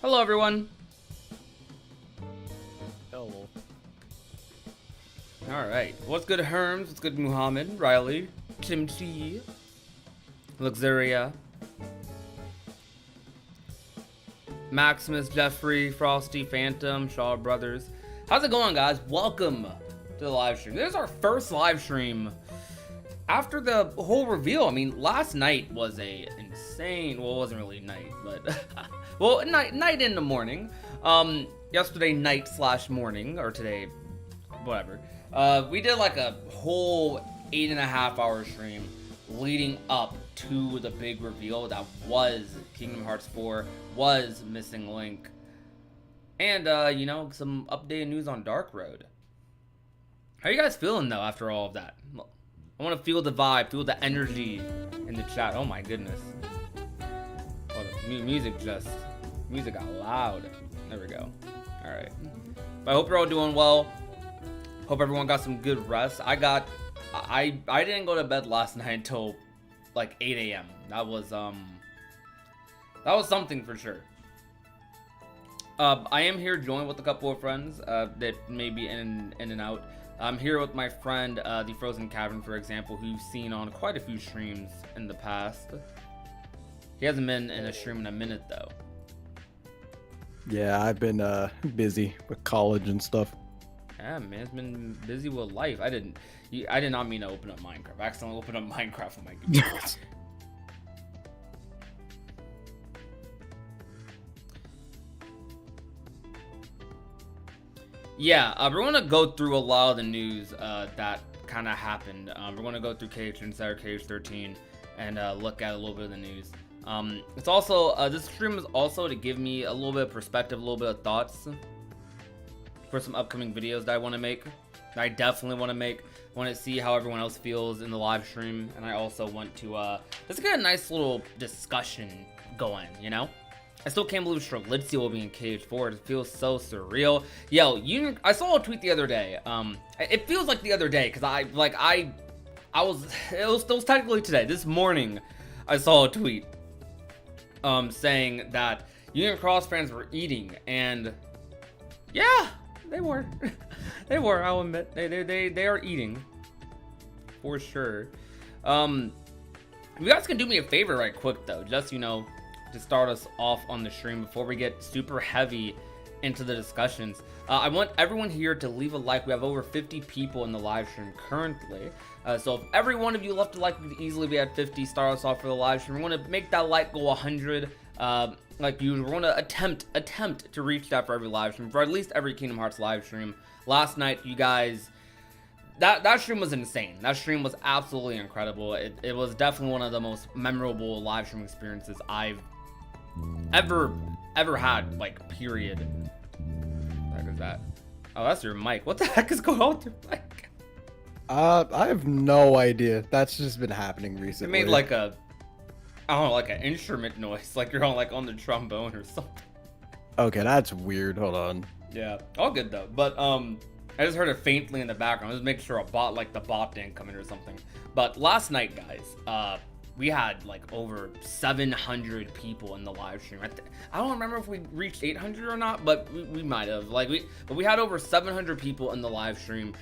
Hello, everyone. Hello. All right. What's good, Herms? What's good, Muhammad, Riley, Kimchi, Luxuria, Maximus, Jeffrey, Frosty, Phantom, Shaw Brothers. How's it going, guys? Welcome to the live stream. This is our first live stream after the whole reveal. I mean, last night was a insane. Well, it wasn't really night, but well, night in the morning. Yesterday night / morning, or today, whatever. We did like a whole 8.5-hour stream leading up to the big reveal that was Kingdom Hearts 4, was Missing Link, and you know, some updated news on Dark Road. How are you guys feeling though after all of that? I want to feel the vibe, feel the energy in the chat. Oh my goodness. Oh, the music got loud. There we go. All right. But I hope you're all doing well. Hope everyone got some good rest. I didn't go to bed last night until like 8 a.m. That was something for sure. I am here joined with a couple of friends that may be in and out. I'm here with my friend, the Frozen Cavern, for example, who you've seen on quite a few streams in the past. He hasn't been in a stream in a minute, though. Yeah, I've been busy with college and stuff. Yeah, man, it's been busy with life. I did not mean to open up Minecraft. I accidentally opened up Minecraft on my computer. Yeah, we're going to go through a lot of the news that kind of happened. We're going to go through KH Insider, KH 13, and look at a little bit of the news. It's also, this stream is also to give me a little bit of perspective, a little bit of thoughts for some upcoming videos that I want to make. That I definitely want to make. I want to see how everyone else feels in the live stream, and I also want to just get a nice little discussion going, you know? I still can't believe Strelitzia will be in KH4. It feels so surreal. Yo, I saw a tweet the other day. It feels like the other day because it was technically today. This morning, I saw a tweet saying that Union Cross fans were eating, and yeah, they were. They were. I'll admit they are eating for sure. You guys can do me a favor right quick though, just to start us off on the stream before we get super heavy into the discussions. I want everyone here to leave a like. We have over 50 people in the live stream currently. So if every one of you left a like, we could easily be at 50. Start us off for the live stream. We want to make that like go 100. Like usual, we're going to attempt to reach that for every live stream, for at least every Kingdom Hearts live stream. Last night, you guys, that stream was insane. That stream was absolutely incredible. It was definitely one of the most memorable live stream experiences I've ever had, like, period. What the heck is that? Oh, that's your mic. What the heck is going on with your mic? I have no idea. That's just been happening recently. It made like a, I don't know, like an instrument noise, like you're on the trombone or something. Okay, that's weird. Hold on. Yeah, all good though. But I just heard it faintly in the background. Just make sure the bot didn't come in or something. But last night, guys, we had like over 700 people in the live stream. I don't remember if we reached 800 or not, but we might have. But we had over 700 people in the live stream.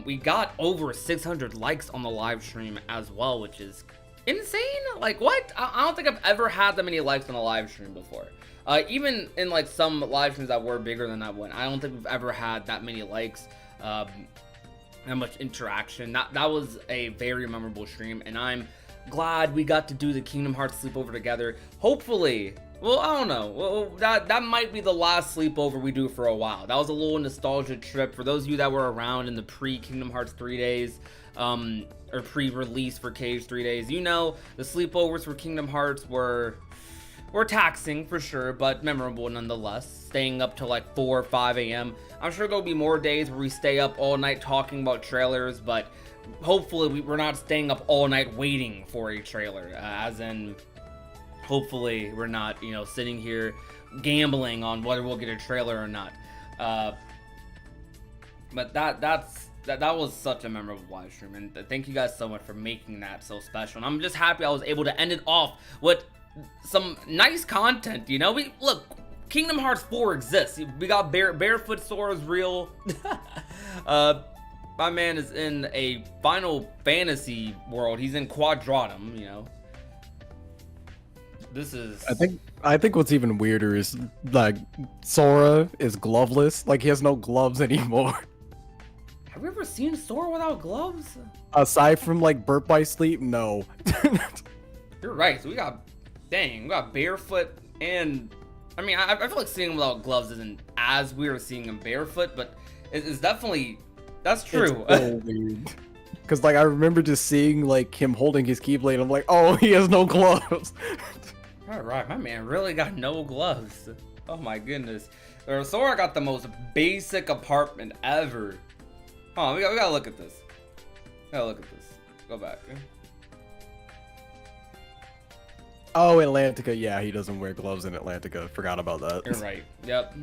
We got over 600 likes on the live stream as well, which is insane. Like, what? I don't think I've ever had that many likes on a live stream before. Even in like some live streams that were bigger than that one, I don't think we've ever had that many likes, that much interaction. That was a very memorable stream, and I'm glad we got to do the Kingdom Hearts sleepover together. Hopefully, well, I don't know. Well, that might be the last sleepover we do for a while. That was a little nostalgia trip for those of you that were around in the pre-Kingdom Hearts 3 days, or pre-release for KH 3 days. You know, the sleepovers for Kingdom Hearts were taxing for sure, but memorable nonetheless. Staying up till like 4 or 5 a.m. I'm sure there'll be more days where we stay up all night talking about trailers, but hopefully we're not staying up all night waiting for a trailer, as in hopefully we're not, sitting here gambling on whether we'll get a trailer or not. But that was such a memorable live stream, and thank you guys so much for making that so special. And I'm just happy I was able to end it off with some nice content. Look, Kingdom Hearts 4 exists. We got Barefoot Sora's real. My man is in a Final Fantasy world. He's in Quadratum, you know. This is. I think what's even weirder is like Sora is gloveless. Like he has no gloves anymore. Have we ever seen Sora without gloves? Aside from like Burp by Sleep, no. You're right. So we got Barefoot and. I mean, I feel like seeing him without gloves isn't as weird as seeing him barefoot, but it's definitely. That's true. It's so weird. Because like I remember just seeing like him holding his Keyblade. I'm like, oh, he has no gloves. All right, my man really got no gloves. Oh my goodness. Sora got the most basic apartment ever. Oh, we gotta look at this. Go back. Oh, Atlantica. Yeah, he doesn't wear gloves in Atlantica. Forgot about that. You're right. Yep.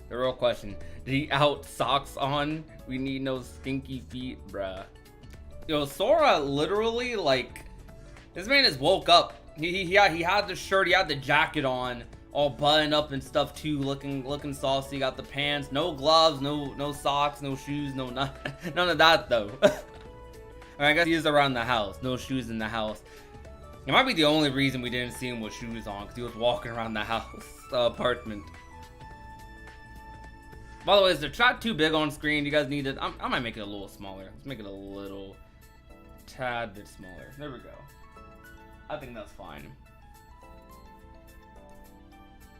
The real question, did he out socks on? We need no stinky feet, bruh. Yo, Sora literally, like, this man just woke up. He had the shirt, he had the jacket on, all buttoned up and stuff too, looking saucy. Got the pants, no gloves, no socks, no shoes, none of that though. I mean, I guess he is around the house, no shoes in the house. It might be the only reason we didn't see him with shoes on, because he was walking around the house, apartment. By the way, is the chat too big on screen? You guys need it? I might make it a little smaller. Let's make it a little tad bit smaller. There we go. I think that's fine.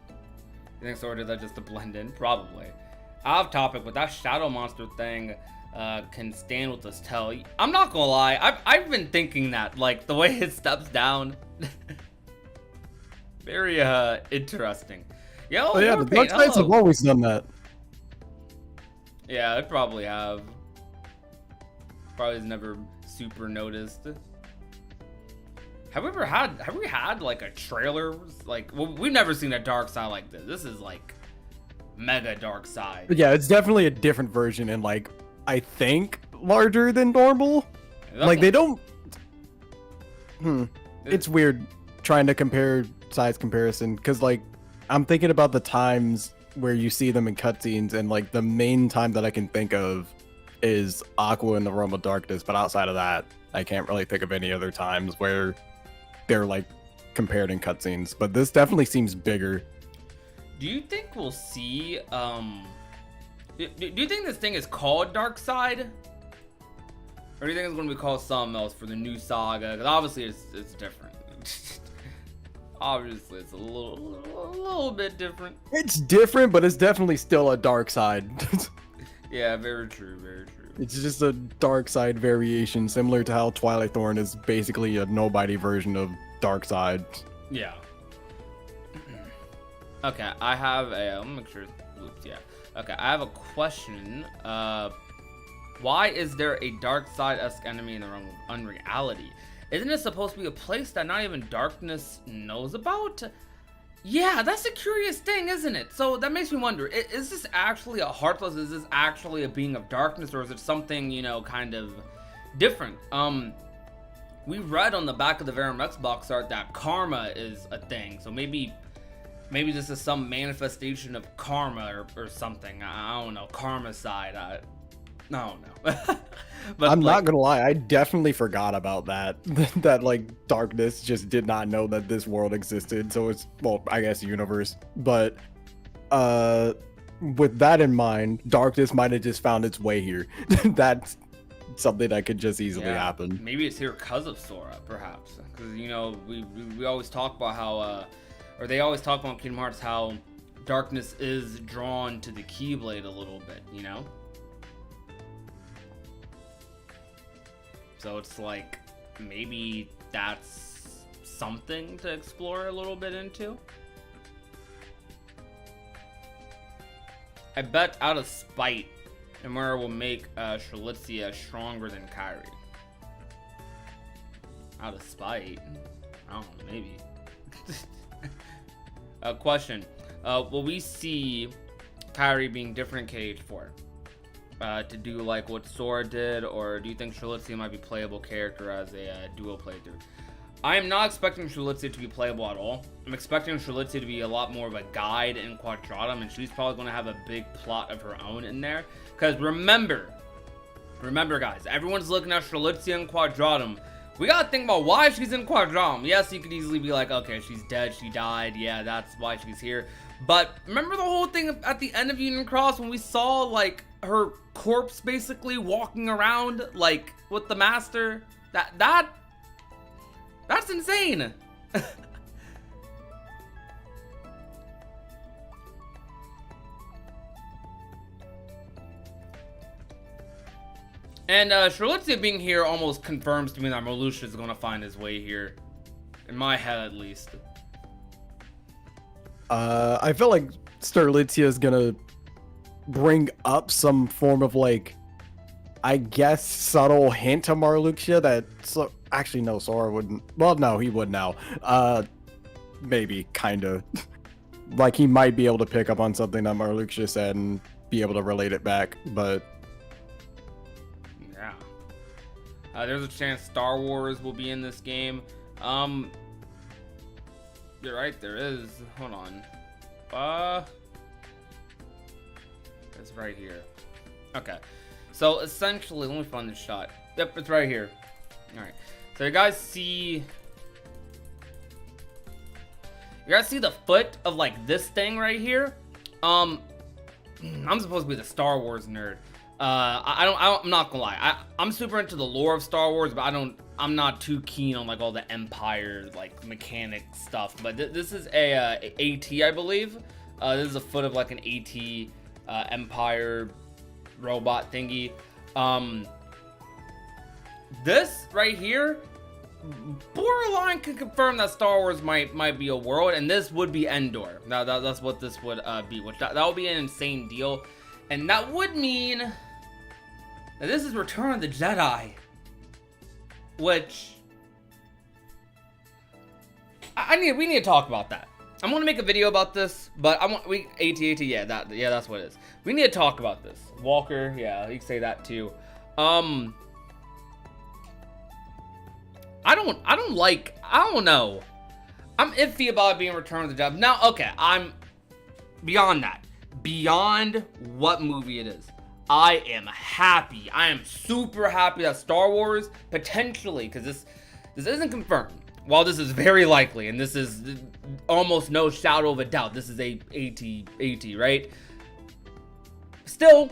You think Sora did that just to blend in? Probably. Off topic, but that shadow monster thing can stand with this tail. I'm not gonna lie, I've been thinking that, like, the way it steps down. Very interesting. Yo, oh yeah, the Dark Knights have always done that. Yeah, I probably have. Probably never super noticed. Have we had like a trailer? Like, well, we've never seen a dark side like this. This is like mega dark side. Yeah, it's definitely a different version and like I think larger than normal. Like they don't. It's weird trying to compare size comparison because like I'm thinking about the times where you see them in cutscenes and like the main time that I can think of is Aqua in the Realm of Darkness, but outside of that, I can't really think of any other times where they're like compared in cutscenes. But this definitely seems bigger. Do you think we'll see? Do you think this thing is called Dark Side, or do you think it's going to be called something else for the new saga? Because obviously it's different. Obviously, it's a little bit different. It's different, but it's definitely still a dark side. Yeah, very true, very true. It's just a dark side variation, similar to how Twilight Thorn is basically a nobody version of Dark Side. Yeah. Okay, I have a. Let me make sure. Oops, yeah. Okay, I have a question. Why is there a Dark Side-esque enemy in the realm of unreality? Isn't it supposed to be a place that not even darkness knows about? Yeah, that's a curious thing, isn't it? So that makes me wonder, is this actually a Heartless? Is this actually a being of darkness? Or is it something, you know, kind of different? We read on the back of the Verum Xbox art that karma is a thing. So maybe this is some manifestation of karma or something. I don't know, karma side. I don't know. But I'm not gonna lie, I definitely forgot about that. That like darkness just did not know that this world existed. So it's, well, I guess universe. But with that in mind, darkness might have just found its way here. That's something that could just easily happen. Maybe it's here because of Sora, perhaps. Because, you know, we always talk about how, or they always talk about Kingdom Hearts how darkness is drawn to the Keyblade a little bit, you know? So it's like, maybe that's something to explore a little bit into. I bet out of spite, Amara will make Shrilizia stronger than Kairi. Out of spite? I don't know, maybe. Question. Will we see Kairi being different in KH4? to do like what Sora did, or do you think Strelitzia might be a playable character as a duo playthrough? I am not expecting Strelitzia to be playable at all. I'm expecting Strelitzia to be a lot more of a guide in Quadratum, and she's probably going to have a big plot of her own in there. Because remember guys, everyone's looking at Strelitzia in Quadratum. We gotta think about why she's in Quadratum. Yes, you could easily be like, okay, she's dead, she died, yeah, that's why she's here. But remember the whole thing at the end of Union Cross when we saw like her corpse basically walking around like with the master? That's insane. And Strelitzia being here almost confirms to me that Marluxia is going to find his way here. In my head, at least. I feel like Strelitzia is gonna bring up some form of like, I guess, subtle hint to Marluxia that actually no, Sora wouldn't. Well, no, he would now. Maybe kind of like he might be able to pick up on something that Marluxia said and be able to relate it back, but yeah. There's a chance Star Wars will be in this game. You're right, there is. Hold on. It's right here. Okay. So essentially, let me find this shot. Yep, it's right here. Alright. So you guys see the foot of like this thing right here? I'm supposed to be the Star Wars nerd. I'm not gonna lie. I'm super into the lore of Star Wars, but I'm not too keen on like all the Empire like mechanic stuff. But this is a AT, I believe. This is a foot of like an AT Empire robot thingy. This right here, borderline can confirm that Star Wars might be a world, and this would be Endor. That's what this would be. Which that would be an insane deal, and that would mean that this is Return of the Jedi. Which we need to talk about that. I'm gonna make a video about this, but AT-AT, yeah, that's what it is. We need to talk about this. Walker, yeah, you can say that too. I don't know. I'm iffy about it being Return of the Jedi. Now, okay, I'm beyond that. Beyond what movie it is. I am happy. I am super happy that Star Wars potentially, because this isn't confirmed. While this is very likely, and this is almost no shadow of a doubt, this is a AT, right? Still,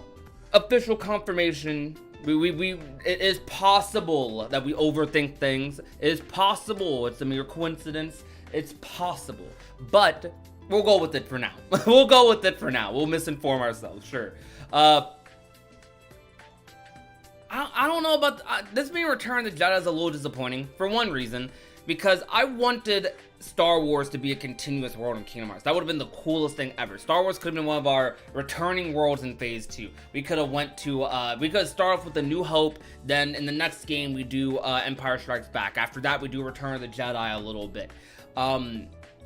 official confirmation. It is possible that we overthink things. It is possible it's a mere coincidence. It's possible, but we'll go with it for now. We'll go with it for now. We'll misinform ourselves, sure. I don't know about this being Return of the Jedi is a little disappointing for one reason, because I wanted Star Wars to be a continuous world in Kingdom Hearts. That would have been the coolest thing ever. Star Wars could have been one of our returning worlds in Phase 2. We could have we could start off with A New Hope, then in the next game we do Empire Strikes Back. After that we do Return of the Jedi a little bit. I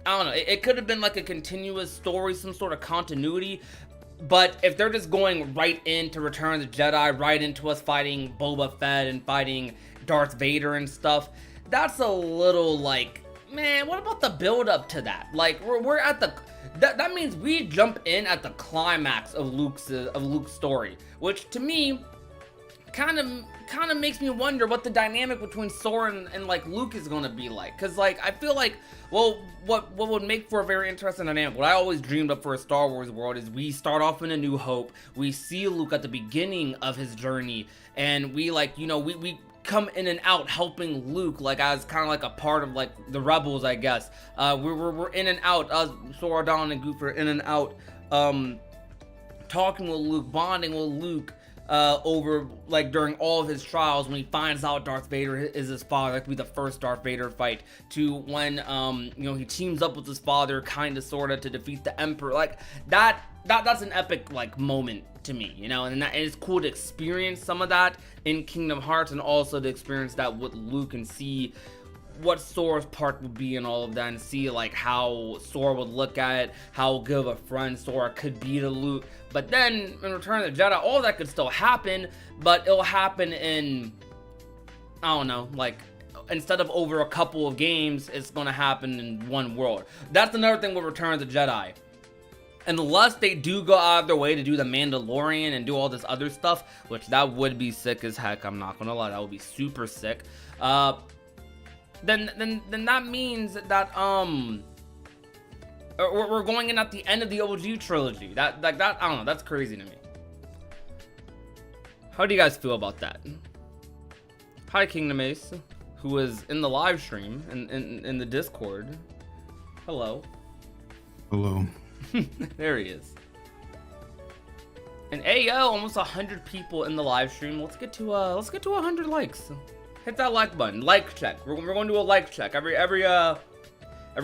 don't know. It could have been like a continuous story, some sort of continuity. But if they're just going right into Return of the Jedi, right into us fighting Boba Fett and fighting Darth Vader and stuff, that's a little like, man, what about the build up to that? Like we're at the that means we jump in at the climax of Luke's story, which to me kind of makes me wonder what the dynamic between Sora and like Luke is going to be like. Cuz like I feel like, well, what would make for a very interesting dynamic, what I always dreamed of for a Star Wars world, is we start off in A New Hope, we see Luke at the beginning of his journey, and we like, you know, we come in and out helping Luke, like as kind of like a part of like the rebels, I guess. We're in and out, Sora, Don, and Goof are in and out, talking with Luke, bonding with Luke, over like during all of his trials, when he finds out Darth Vader is his father. That could be the first Darth Vader fight, to when you know, he teams up with his father, kind of sorta, to defeat the Emperor. Like that's an epic like moment to me, you know, and it's cool to experience some of that in Kingdom Hearts, and also to experience that with Luke and see what Sora's part would be and all of that, and see like how Sora would look at it, how good of a friend Sora could be to Luke. But then in Return of the Jedi, all that could still happen, but it'll happen in, I don't know, like, instead of over a couple of games, it's gonna happen in one world. That's another thing with Return of the Jedi. Unless they do go out of their way to do the Mandalorian and do all this other stuff, which that would be sick as heck, I'm not gonna lie, that would be super sick. Then that means that we're going in at the end of the OG trilogy. That I don't know, that's crazy to me. How do you guys feel about that? Hi Kingdom Ace, who is in the live stream in the Discord. Hello. Hello. There he is. And hey yo, almost 100 people in the live stream. Let's get to 100 likes. Hit that like button. Like check. We're going to do a like check every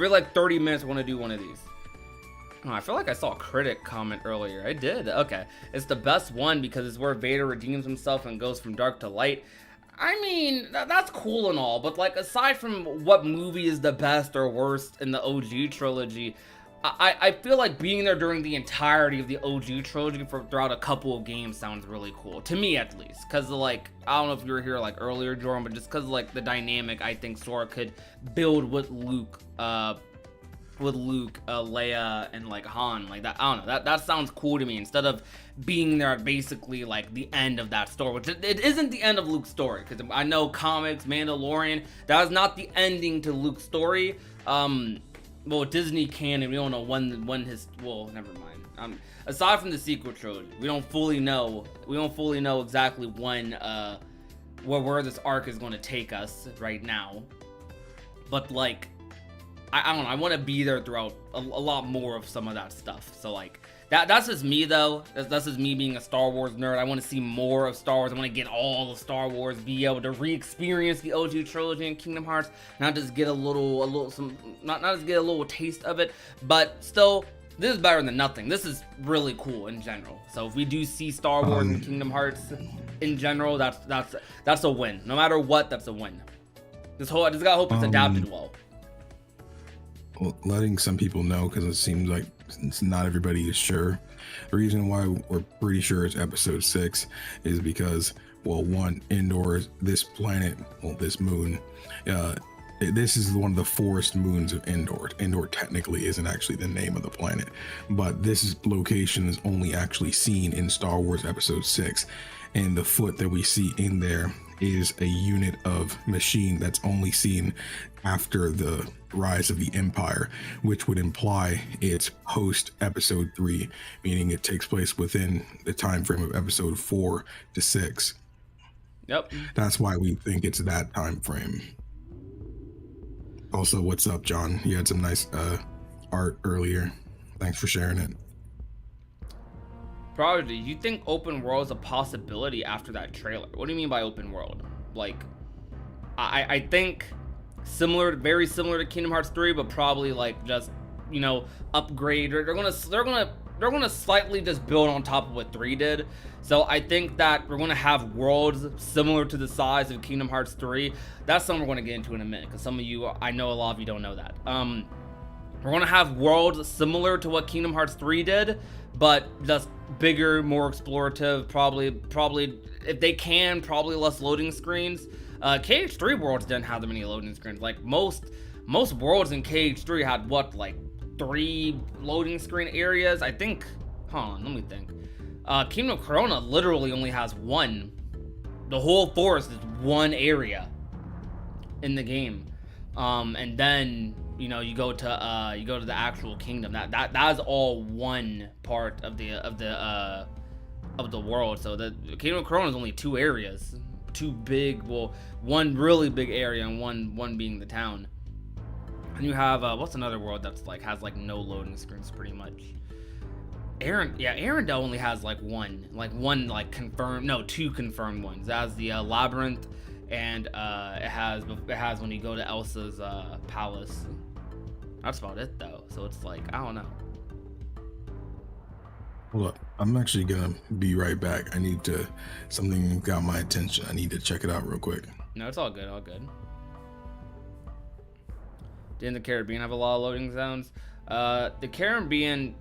like 30 minutes. We're going to do one of these. Oh, I feel like I saw a critic comment earlier. I did. Okay, it's the best one because it's where Vader redeems himself and goes from dark to light. I mean, that's cool and all, but like aside from what movie is the best or worst in the OG trilogy, I feel like being there during the entirety of the OG trilogy throughout a couple of games sounds really cool, to me at least, because like, I don't know if you were here like earlier, Jordan, but just because like the dynamic I think Sora could build with Luke, Leia, and like Han, like that, I don't know, that sounds cool to me, instead of being there at basically like the end of that story, which it isn't the end of Luke's story, because I know comics, Mandalorian, that is not the ending to Luke's story. Well, Disney canon, we don't know when his, well, never mind. Aside from the sequel trilogy, we don't fully know exactly when, where this arc is going to take us right now. But like, I don't know, I want to be there throughout a lot more of some of that stuff. So like, that's just me though. That's just me being a Star Wars nerd. I want to see more of Star Wars. I want to get all of Star Wars, be able to re-experience the OG trilogy and Kingdom Hearts, not just get not just get a little taste of it, but still, this is better than nothing. This is really cool in general. So if we do see Star Wars and Kingdom Hearts in general, that's a win. No matter what, that's a win. I just gotta hope it's adapted well. Letting some people know, because it seems like not everybody is sure. The reason why we're pretty sure it's episode 6 is because, well, one, Endor, this planet, well, this moon, this is one of the forest moons of Endor. Endor technically isn't actually the name of the planet, but this location is only actually seen in Star Wars episode 6, and the foot that we see in there is a unit of machine that's only seen after the rise of the Empire, which would imply it's post episode 3, meaning it takes place within the time frame of episode 4 to 6. Yep. That's why we think it's that time frame. Also, what's up, John? You had some nice art earlier. Thanks for sharing it. Prodigy, you think open world is a possibility after that trailer? What do you mean by open world? Like, I think very similar to Kingdom Hearts 3, but probably like just, you know, upgrade, or they're gonna slightly just build on top of what 3 did. So I think that we're gonna have worlds similar to the size of Kingdom Hearts 3. That's something we're gonna get into in a minute, because some of you, I know a lot of you don't know that. We're gonna have worlds similar to what Kingdom Hearts 3 did, but just bigger, more explorative, probably if they can, probably less loading screens. KH3 worlds didn't have that many loading screens. Like most worlds in KH3 had what, like 3 loading screen areas? I think, hold on, let me think. Kingdom of Corona literally only has 1. The whole forest is 1 area in the game. And then, you know, you go to the actual kingdom. That is all 1 part of the world. So the Kingdom of Corona is only 2 areas, 2 big, well, 1 really big area and one being the town. And you have what's another world that's like has like no loading screens pretty much? Arendelle only has like 1 confirmed, no, 2 confirmed ones. It has the labyrinth, and it has when you go to Elsa's palace. That's about it though. So it's like, I don't know. Hold up, I'm actually gonna be right back. Something got my attention. I need to check it out real quick. No, it's all good, all good. Didn't the Caribbean have a lot of loading zones? The Caribbean,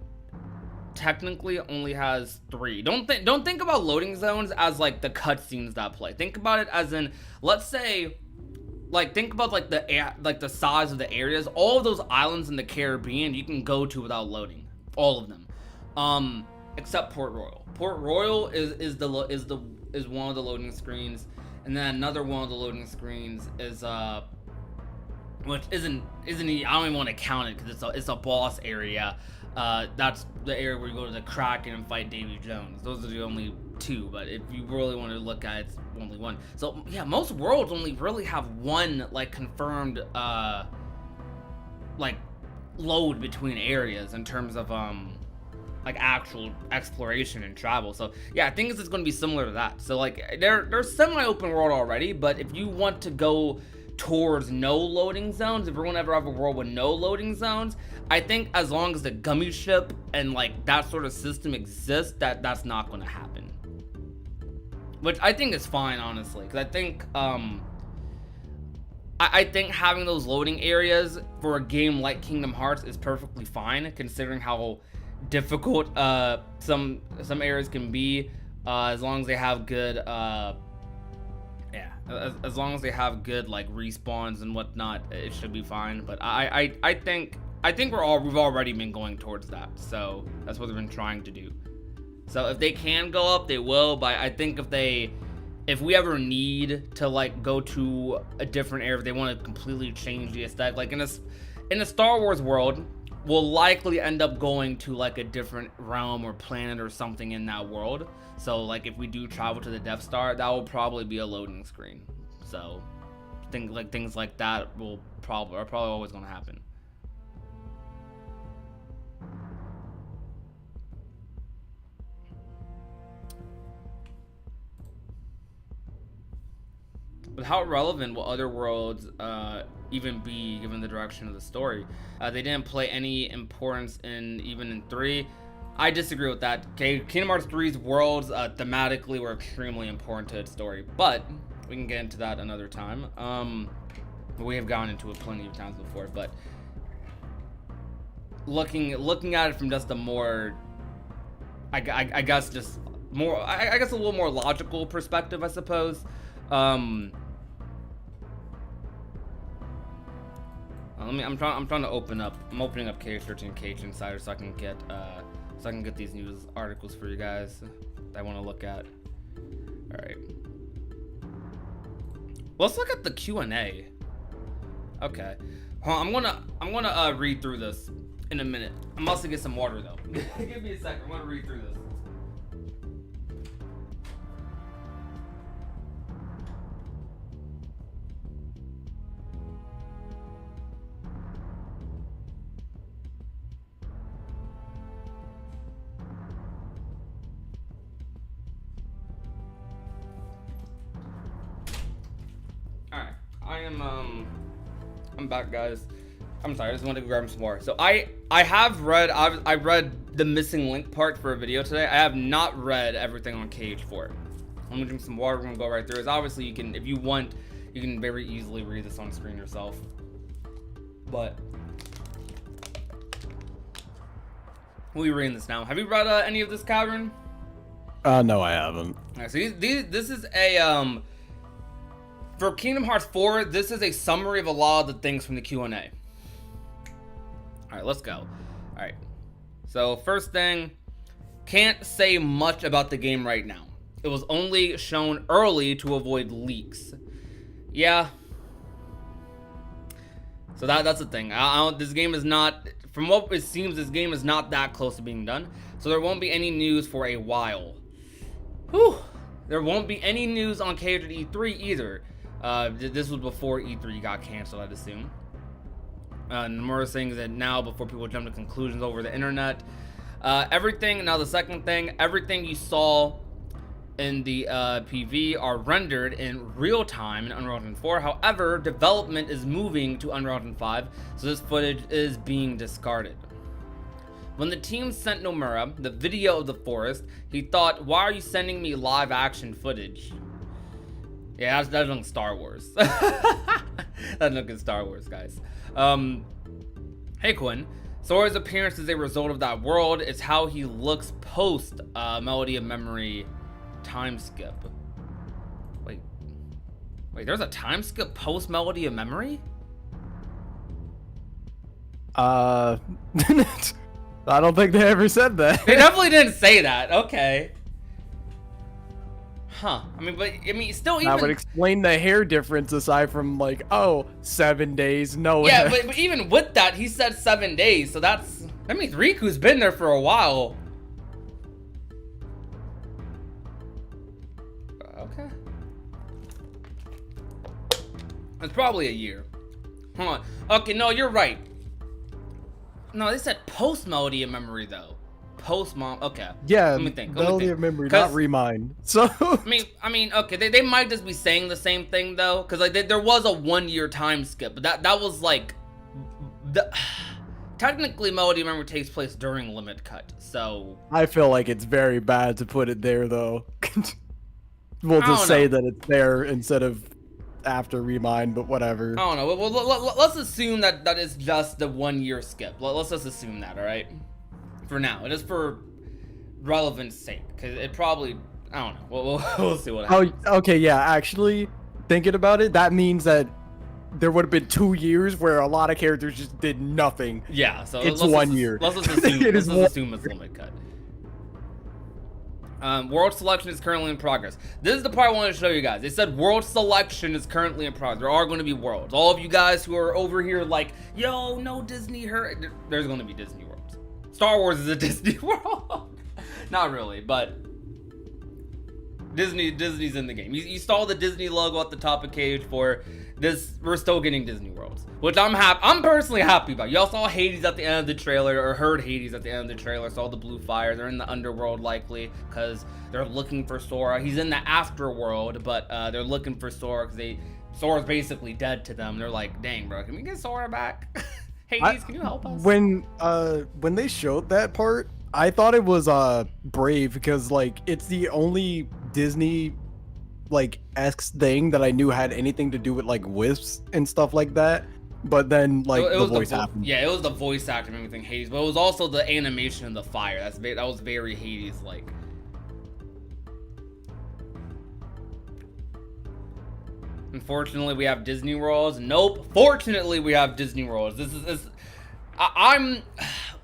technically only has 3. Don't think about loading zones as like the cutscenes that play. Think about it as in, let's say, like, think about like the size of the areas. All of those islands in the Caribbean you can go to without loading, all of them, except Port Royal. Port Royal is one of the loading screens, and then another one of the loading screens is which isn't I don't even want to count it because it's a boss area. That's the area where you go to the Kraken and fight Davy Jones. Those are the only 2, but if you really want to look at it, it's only 1. So yeah, most worlds only really have 1 like confirmed like load between areas in terms of like actual exploration and travel. So yeah, I think it's going to be similar to that. So like they're semi-open world already, but if you want to go towards no loading zones, if we're gonna ever have a world with no loading zones, I think as long as the gummy ship and like that sort of system exists, that's not gonna happen, which I think is fine, honestly, because I think I think having those loading areas for a game like Kingdom Hearts is perfectly fine, considering how difficult some areas can be, as long as they have good as long as they have good like respawns and whatnot, it should be fine. But I think we've already been going towards that, so that's what they've been trying to do. So if they can go up, they will. But I think if we ever need to like go to a different area, if they want to completely change the aesthetic, like in a Star Wars world, we'll likely end up going to like a different realm or planet or something in that world. So like if we do travel to the Death Star, that will probably be a loading screen. So things like that are probably always going to happen. But how relevant will other worlds even be given the direction of the story? They didn't play any importance in 3. I disagree with that. Okay, Kingdom Hearts 3's worlds thematically were extremely important to its story, but we can get into that another time. We have gone into it plenty of times before, but looking at it from just a more, I guess just more, I guess a little more logical perspective, I suppose. I'm trying to open up. I'm opening up KH13 KH Insider so I can get these news articles for you guys that I want to look at. All right. Let's look at the Q&A. Okay. I'm gonna read through this in a minute. I'm also get some water though. Give me a second. I'm gonna read through this. I'm back, guys. I'm sorry, I just wanted to grab some more. So I read the missing link part for a video today. I have not read everything on KH4. I'm gonna drink some water. We're gonna go right through this. Obviously, you can, if you want, you can very easily read this on screen yourself. But we'll be reading this now. Have you read any of this, Cavern? No, I haven't. Alright, so this is a for Kingdom Hearts 4, this is a summary of a lot of the things from the Q&A. Alright, let's go. Alright. So, first thing, can't say much about the game right now. It was only shown early to avoid leaks. Yeah. So that's the thing. This game is not, from what it seems, this game is not that close to being done. So there won't be any news for a while. Whew. There won't be any news on KH at E3 either. This was before E3 got canceled, I'd assume. Nomura's saying that now, before people jump to conclusions over the internet. Now the second thing, everything you saw in the PV are rendered in real time in Unreal Engine 4. However, development is moving to Unreal Engine 5, so this footage is being discarded. When the team sent Nomura the video of the forest, he thought, why are you sending me live action footage? Yeah, that's on Star Wars. That's looking Star Wars, guys. Hey Quinn, Sora's appearance is a result of that world. It's how he looks post Melody of Memory time skip. Wait, there's a time skip post Melody of Memory? I don't think they ever said that. They definitely didn't say that. Okay. Huh. I mean, still even... That would explain the hair difference aside from like, oh, 7 days, no. Yeah, but even with that, he said 7 days, so that means Riku's been there for a while. Okay. It's probably a year. Hold on. Okay, no, you're right. No, they said post Melody of Memory though. Post mom. Okay. Yeah. Let me think. Melody of Memory, not Remind. So. I mean, okay. They might just be saying the same thing though, because like there was a 1 year time skip, but that was like, technically Melody of Memory takes place during Limit Cut, so. I feel like it's very bad to put it there though. We'll just say that it's there instead of after Remind, but whatever. I don't know. Well, let's assume that is just the 1 year skip. Let's just assume that, all right? For now, it is for relevance sake, because it probably, I don't know. We'll see what happens. Oh, okay, yeah. Actually, thinking about it, that means that there would have been 2 years where a lot of characters just did nothing. Yeah, so it's 1 year. Let's just assume. Let's just assume it's Limit Cut. World selection is currently in progress. This is the part I wanted to show you guys. They said world selection is currently in progress. There are going to be worlds. All of you guys who are over here like, yo, no Disney hurt. There's going to be Disney worlds. Star Wars is a Disney world. Not really, but Disney's in the game. You saw the Disney logo at the top of Cage for this. We're still getting Disney worlds, which I'm personally happy about. Y'all saw Hades at the end of the trailer, or heard Hades at the end of the trailer. Saw the blue fire. They're in the underworld likely because they're looking for Sora. He's in the afterworld, but they're looking for Sora because Sora's basically dead to them. They're like, dang, bro, can we get Sora back? Hades, can you help us? When they showed that part, I thought it was Brave because like it's the only Disney like esque thing that I knew had anything to do with like wisps and stuff like that. But then like the voice happened. Yeah, it was the voice acting and everything Hades, but it was also the animation of the fire. That was very Hades like. Unfortunately, we have Disney Worlds. Nope. Fortunately, we have Disney Worlds.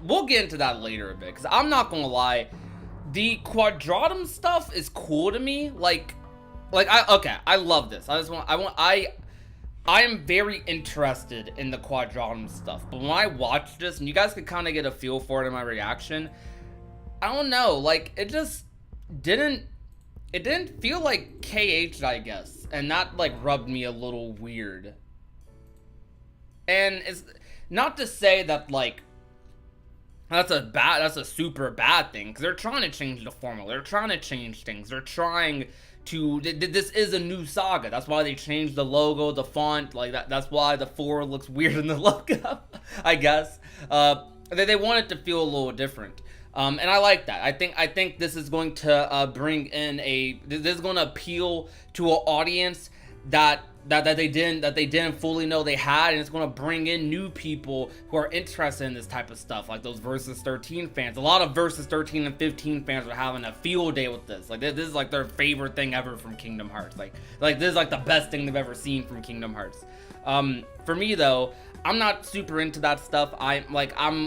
We'll get into that later a bit, because I'm not gonna lie, the Quadratum stuff is cool to me. I love this. I am very interested in the Quadratum stuff. But when I watch this, and you guys can kind of get a feel for it in my reaction, I don't know, like it didn't feel like KH, I guess, and that like rubbed me a little weird. And it's not to say that like that's a super bad thing, because they're trying to change the formula. They're trying to change things. They're trying to. This is a new saga. That's why they changed the logo, the font, like that. That's why the 4 looks weird in the logo, I guess. They want it to feel a little different. And I like that. I think this is going to bring in this is going to appeal to an audience that they didn't fully know they had, and it's going to bring in new people who are interested in this type of stuff, like those Versus 13 fans. A lot of Versus 13 and 15 fans are having a field day with this. Like this is like their favorite thing ever from Kingdom Hearts. Like this is like the best thing they've ever seen from Kingdom Hearts. For me though, I'm not super into that stuff. I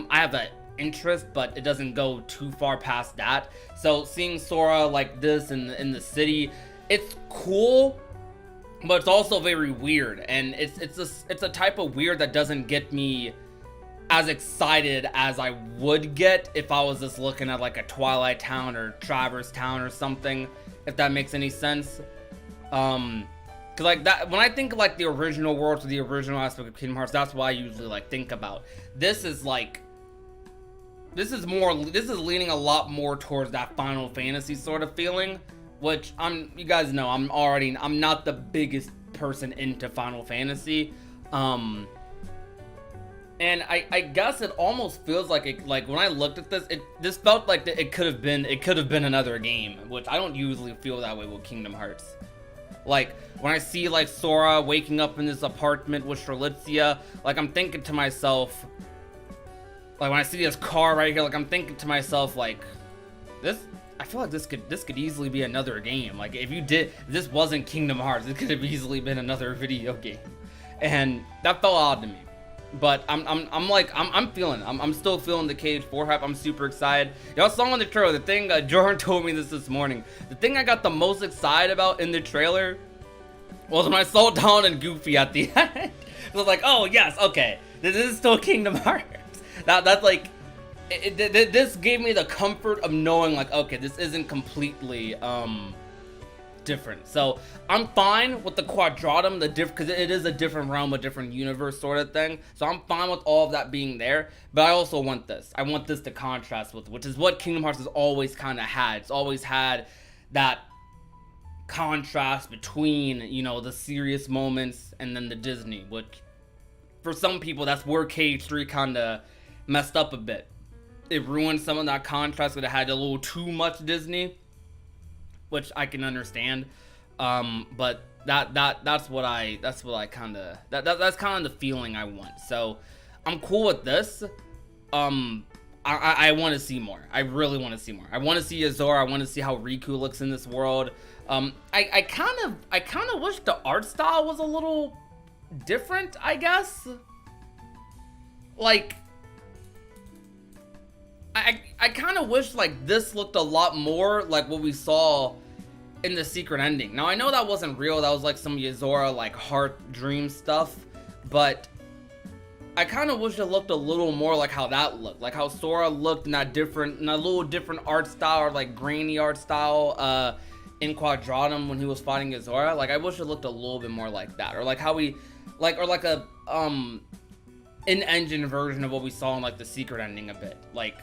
have an interest, but it doesn't go too far past that. So seeing Sora like this in the city, it's cool. But it's also very weird, and it's a type of weird that doesn't get me as excited as I would get if I was just looking at like a Twilight Town or Traverse Town or something, if that makes any sense. Cause like that, when I think of like the original world or the original aspect of Kingdom Hearts, that's what I usually like think about. This is leaning a lot more towards that Final Fantasy sort of feeling. Which you guys know, I'm not the biggest person into Final Fantasy, and I guess it almost feels like when I looked at this felt like it could have been another game, which I don't usually feel that way with Kingdom Hearts. Like when I see like Sora waking up in this apartment with Strelitzia, like I'm thinking to myself, like when I see this car right here, like I'm thinking to myself, like, this, I feel like this could easily be another game. Like if this wasn't Kingdom Hearts, it could have easily been another video game, and that felt odd to me. But I'm feeling it. I'm still feeling the KH4 hype. I'm super excited. Y'all saw in the trailer, the thing, Jordan told me this morning. The thing I got the most excited about in the trailer was when I saw Donald and Goofy at the end. I was like, oh yes, okay, this is still Kingdom Hearts. That's like, this gave me the comfort of knowing like, okay, this isn't completely different. So I'm fine with the Quadratum, because it is a different realm, a different universe sort of thing. So I'm fine with all of that being there. But I also want this. I want this to contrast with, which is what Kingdom Hearts has always kind of had. It's always had that contrast between, you know, the serious moments and then the Disney, which for some people that's where KH3 kind of messed up a bit. It ruined some of that contrast because it had a little too much Disney, which I can understand. But that's what I kind of that's kind of the feeling I want. So I'm cool with this. I want to see more. I really want to see more. I want to see Azora. I want to see how Riku looks in this world. I kind of wish the art style was a little different, I guess. Like, I kind of wish like this looked a lot more like what we saw in the secret ending. Now I know that wasn't real. That was like some Azora like heart dream stuff, but I kind of wish it looked a little more like how that looked, like how Sora looked in that little different art style, or like grainy art style in Quadratum when he was fighting Azora. Like I wish it looked a little bit more like that, or like how we or like a in-engine version of what we saw in like the secret ending a bit. Like,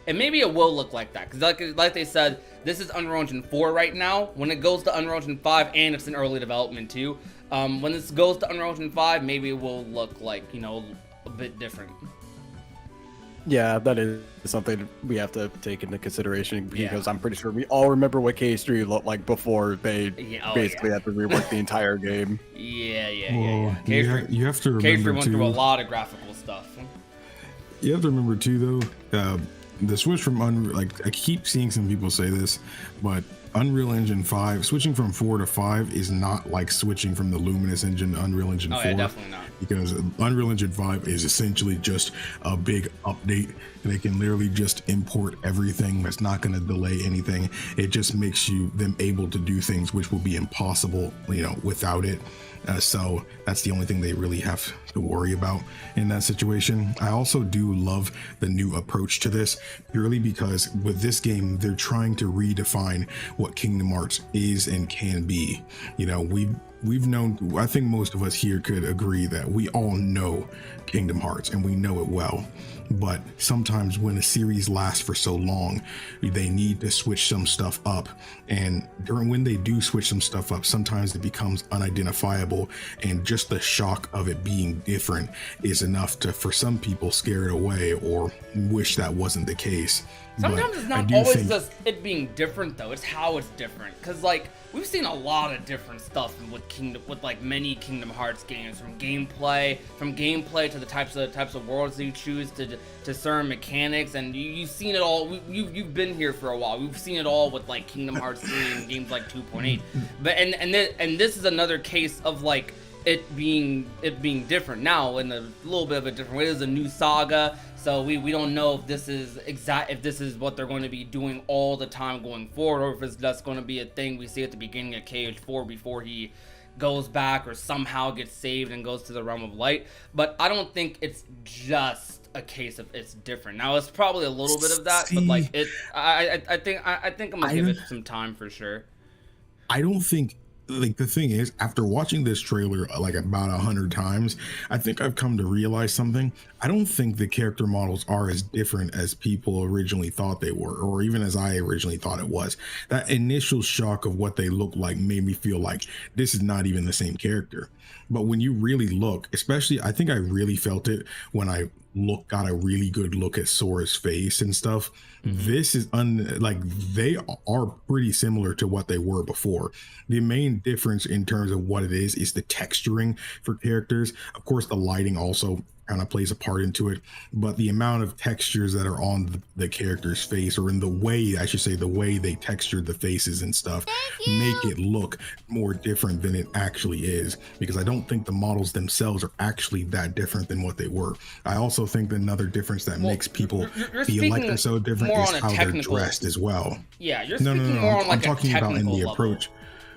and maybe it will look like that, because like they said, this is Unreal Engine 4 right now. When it goes to Unreal Engine 5, and it's in early development too, when this goes to Unreal Engine 5, maybe it will look like, you know, a bit different. Yeah, that is something we have to take into consideration, because I'm pretty sure we all remember what KH3 looked like before they basically had to rework the entire game. Yeah. You have to remember KH3 went through a lot of graphical stuff. You have to remember too, though, the switch from Unreal, like I keep seeing some people say this, but Unreal Engine 5, switching from 4 to 5 is not like switching from the Luminous engine to Unreal Engine 4. Yeah, definitely not. Because Unreal Engine 5 is essentially just a big update. They can literally just import everything. That's not going to delay anything. It just makes them able to do things which will be impossible, you know, without it. So that's the only thing they really have to worry about in that situation. I also do love the new approach to this, purely because with this game, they're trying to redefine what Kingdom Hearts is and can be. You know, we've known, I think most of us here could agree that we all know Kingdom Hearts and we know it well. But sometimes when a series lasts for so long, they need to switch some stuff up. And when they do switch some stuff up, sometimes it becomes unidentifiable. And just the shock of it being different is enough to, for some people, scare it away or wish that wasn't the case. Sometimes it's not always just it being different, though. It's how it's different. Because, like, we've seen a lot of different stuff with like many Kingdom Hearts games, from gameplay to the types of worlds that you choose, to certain mechanics, and you've seen it all. You've been here for a while. We've seen it all with like Kingdom Hearts 3 and games like 2.8. But and this is another case of like it being different now in a little bit of a different way. It is a new saga. So we don't know if this is what they're going to be doing all the time going forward, or if it's just going to be a thing we see at the beginning of KH4 before he goes back or somehow gets saved and goes to the realm of light. But I don't think it's just a case of it's different. Now it's probably a little bit of that, but like I think I'm gonna give it some time for sure. I don't think, like, the thing is, after watching this trailer like about 100 times, I think I've come to realize something. I don't think the character models are as different as people originally thought they were, or even as I originally thought it was. That initial shock of what they look like made me feel like this is not even the same character. But when you really look, especially, I think I really felt it when I got a really good look at Sora's face and stuff. This is they are pretty similar to what they were before. The main difference in terms of what it is the texturing for characters. Of course, the lighting also kind of plays a part into it, but the amount of textures that are on the character's face, or in the way, I should say, the way they textured the faces and stuff, make it look more different than it actually is, because I don't think the models themselves are actually that different than what they were. I also think that another difference that makes people feel like they're so different is how they're dressed as well. Yeah, you're speaking more on like I'm talking a about in the level. approach.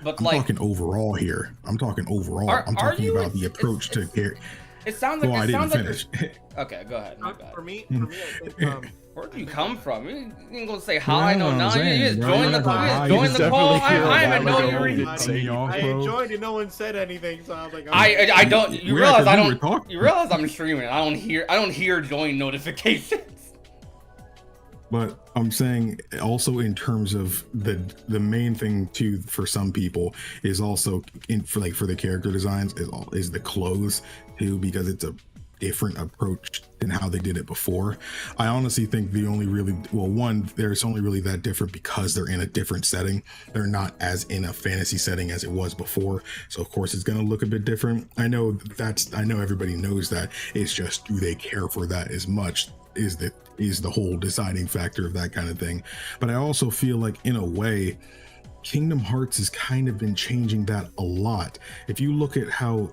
But I'm like, talking overall here. I'm talking overall. I'm talking about the approach to character. It sounds like. Well, I didn't finish. Okay, go ahead. For me, I think, where do you come from? You ain't gonna say hi? No, you just bro, join the call. I didn't even know you were. I enjoyed it. No one said anything, so I was like, I don't. You realize I don't. You realize I'm streaming. I don't hear join notifications. But I'm saying also in terms of the main thing too for some people is also for the character designs is the clothes too, because it's a different approach than how they did it before. I honestly think there's only really that different because they're in a different setting. They're not as in a fantasy setting as it was before, so of course it's going to look a bit different. I know everybody knows that. It's just, do they care for that as much is the whole deciding factor of that kind of thing. But I also feel like, in a way, Kingdom Hearts has kind of been changing that a lot. If you look at how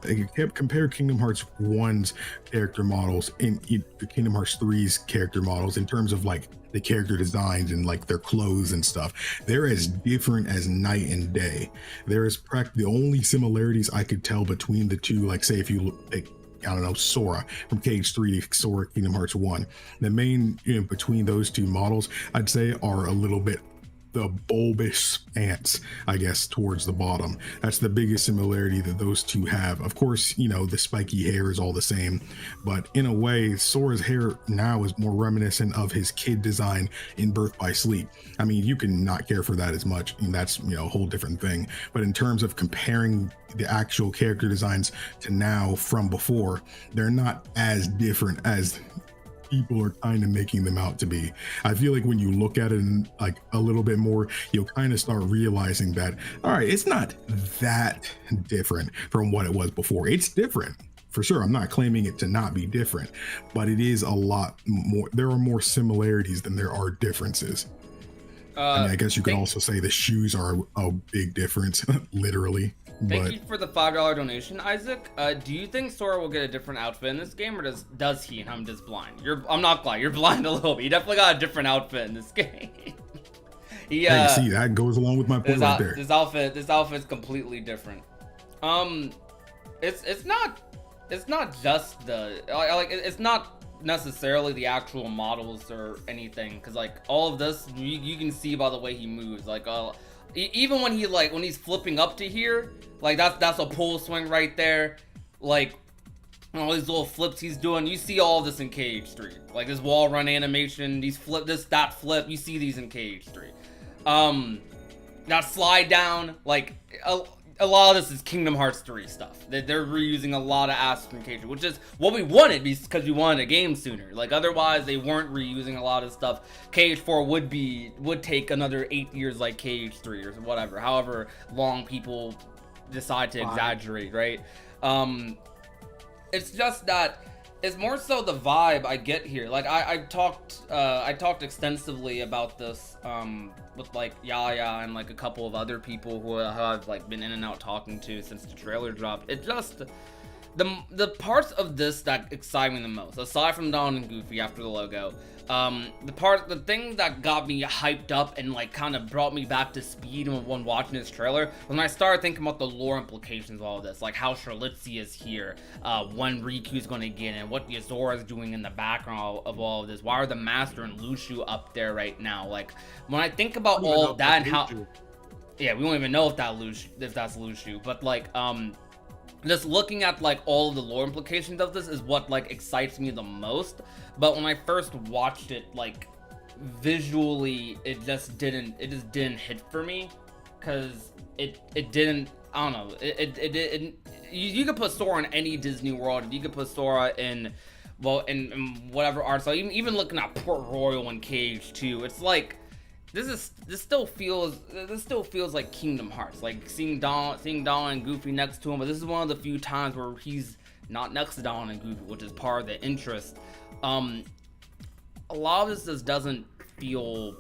compare Kingdom Hearts 1's character models and Kingdom Hearts 3's character models in terms of like the character designs and like their clothes and stuff, they're as different as night and day. There is the only similarities I could tell between the two, like say if you look like, I don't know, Sora from KH3 to Sora Kingdom Hearts 1. The main between those two models, I'd say, are a little bit the bulbous ants, I guess, towards the bottom. That's the biggest similarity that those two have. Of course, the spiky hair is all the same, but in a way, Sora's hair now is more reminiscent of his kid design in Birth by Sleep. I mean, you can not care for that as much, and that's a whole different thing. But in terms of comparing the actual character designs to now from before, they're not as different as people are kind of making them out to be. I feel like when you look at it in like a little bit more, you'll kind of start realizing that, all right, it's not that different from what it was before. It's different for sure. I'm not claiming it to not be different, but it is a lot more. There are more similarities than there are differences. I guess you could also say the shoes are a big difference, literally. Thank you for the $5 donation, Isaac. Do you think Sora will get a different outfit in this game, or does he? And I'm just blind. I'm not blind. You're blind a little bit. You definitely got a different outfit in this game. See, that goes along with my point right there. This outfit's completely different. It's not just it's not necessarily the actual models or anything, because like all of this you can see by the way he moves. Like even when he's flipping up to here, like that's a pull swing right there. Like all these little flips he's doing, you see all this in KH3. Like this wall run animation, that flip, you see these in KH3. That slide down, like a lot of this is Kingdom Hearts 3 stuff. They're reusing a lot of assets from KH3, which is what we wanted because we wanted a game sooner. Like otherwise, they weren't reusing a lot of stuff. KH4 would take another 8 years, like KH3 or whatever. However long people decide to exaggerate, right? It's just that it's more so the vibe I get here. Like I talked extensively about this with like Yaya and like a couple of other people who I've like been in and out talking to since the trailer dropped. It just the parts of this that excite me the most, aside from Donald and Goofy after the logo, the thing that got me hyped up and like kind of brought me back to speed when watching this trailer, when I started thinking about the lore implications of all of this, like how Charlize is here, when Riku's gonna get in, what Yozora is doing in the background of all of this, why are the Master and Lushu up there right now? Like when I think about all of that and how, yeah, we don't even know if that's Lushu, but like just looking at like all of the lore implications of this is what like excites me the most. But when I first watched it, like visually, it just didn't hit for me, because it didn't, I don't know, you could put Sora in any Disney World, you could put Sora in whatever art style, even looking at Port Royal and KH2, it's like this still feels like Kingdom Hearts, like seeing Donald and Goofy next to him. But this is one of the few times where he's not next to Donald and Goofy, which is part of the interest. A lot of this just doesn't feel.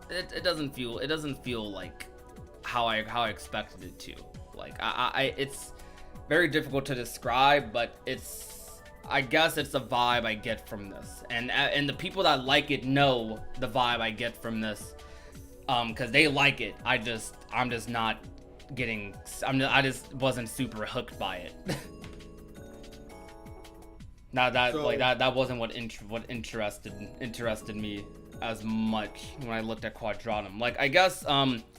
It doesn't feel like how I expected it to. Like it's very difficult to describe, but I guess it's the vibe I get from this, and the people that like it know the vibe I get from this, because they like it. I just wasn't super hooked by it. Now that wasn't what interested me as much when I looked at Quadratum. Like, I guess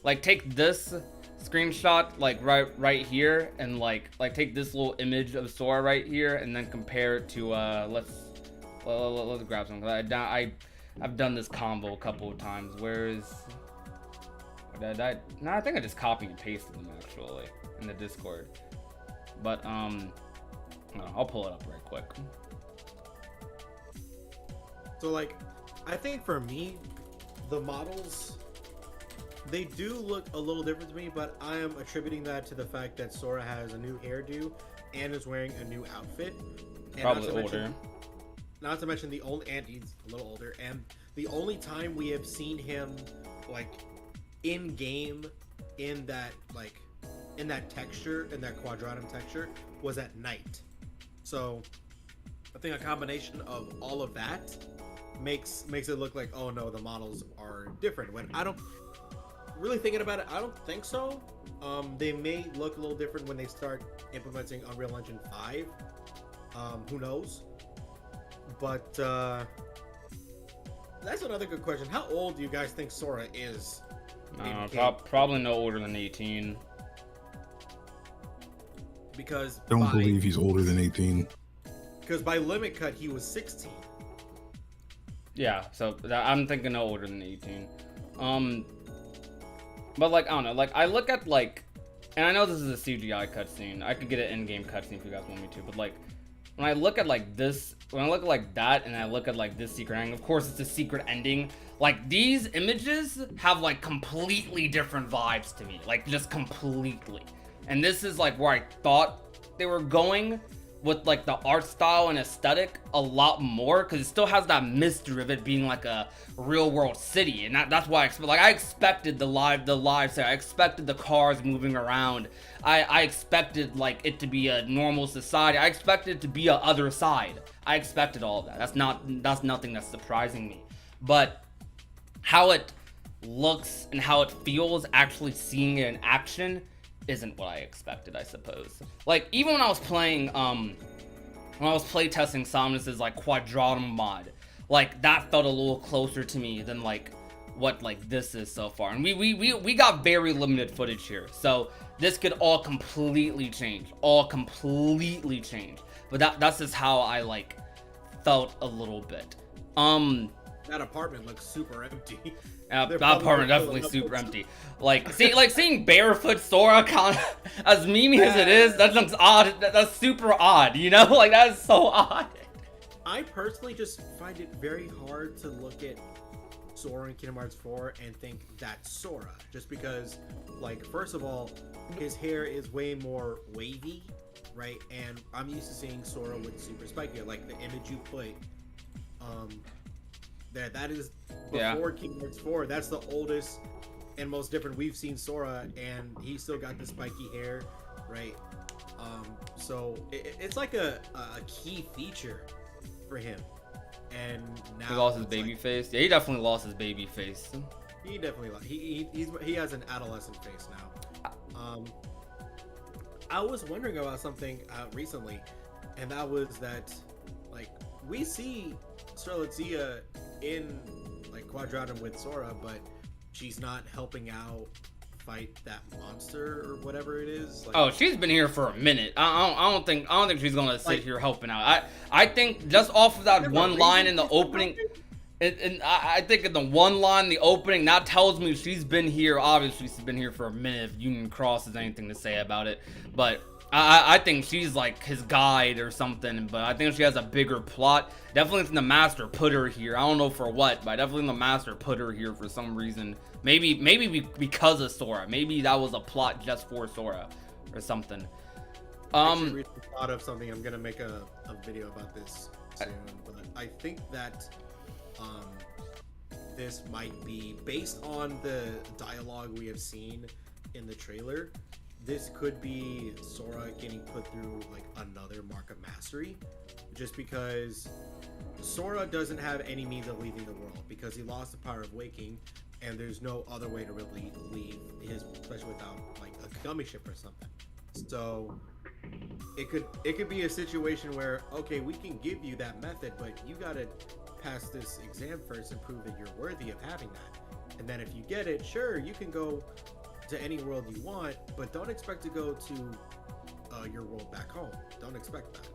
like take this screenshot like right here, and like take this little image of Sora right here, and then compare it to let's grab some. I've done this combo a couple of times. Where is no, I think I just copied and pasted them actually in the Discord, but no, I'll pull it up right quick. So like, I think for me, the models, they do look a little different to me, but I am attributing that to the fact that Sora has a new hairdo and is wearing a new outfit. And probably older. Not to mention and he's a little older, and the only time we have seen him like in game in that texture, in that Quadratum texture, was at night. So I think a combination of all of that makes it look like, oh no, the models are different. When I don't really thinking about it, I don't think so. They may look a little different when they start implementing Unreal Engine 5. Who knows? But that's another good question. How old do you guys think Sora is? Probably no older than 18. Because don't believe he's older than 18. Because by limit cut he was 16. Yeah, so I'm thinking no older than 18. But like, I don't know, like I look at like, and I know this is a CGI cutscene. I could get an in-game cutscene if you guys want me to, but like when I look at like this, when I look at like that, and I look at like this secret ending, of course it's a secret ending. Like these images have like completely different vibes to me, like just completely. And this is like where I thought they were going with like the art style and aesthetic a lot more, because it still has that mystery of it being like a real world city, and that's why I expected the live set. I expected the cars moving around. I expected like it to be a normal society. I expected it to be a other side. I expected all of that. That's nothing that's surprising me. But how it looks and how it feels actually seeing it in action isn't what I expected, I suppose. Like, even when I was playing, when I was playtesting Somnus's, like, Quadratum mod, like, that felt a little closer to me than, like, what, like, this is so far. And we got very limited footage here, so this could all completely change. But that's just how I, like, felt a little bit. That apartment looks super empty. That apartment definitely super empty. Like, seeing barefoot Sora kind of, as memey as it is, that looks odd. That's super odd, you know? Like, that is so odd. I personally just find it very hard to look at Sora in Kingdom Hearts 4 and think that's Sora. Just because, like, first of all, his hair is way more wavy, right? And I'm used to seeing Sora with super spiky hair. Like, the image you put, that is before Kingdom Hearts 4. That's the oldest and most different we've seen Sora, and he's still got the spiky hair, right? So it's like a key feature for him. And now he lost his baby face. Yeah, he definitely lost his baby face. He definitely he has an adolescent face now. I was wondering about something recently, and that was that, like, we see Strelitzia in like Quadratum with Sora, but she's not helping out fight that monster or whatever it is. Like, oh, she's been here for a minute. I don't think she's gonna sit here helping out. I think just off of that one line in the opening, and I think in the one line in the opening, that tells me she's been here. Obviously, she's been here for a minute. If Union Cross has anything to say about it, but I think she's like his guide or something, but I think she has a bigger plot. Definitely the master put her here. I don't know for what, but definitely the master put her here for some reason. Maybe because of Sora. Maybe that was a plot just for Sora or something. I actually recently thought of something. I'm gonna make a video about this soon, but I think that this might be based on the dialogue we have seen in the trailer. This could be Sora getting put through like another mark of mastery, just because Sora doesn't have any means of leaving the world because he lost the power of waking, and there's no other way to really leave his, especially without like a gummy ship or something. So it could be a situation where, okay, we can give you that method, but you gotta pass this exam first and prove that you're worthy of having that. And then if you get it, sure, you can go to any world you want, but don't expect to go to your world back home. Don't expect that.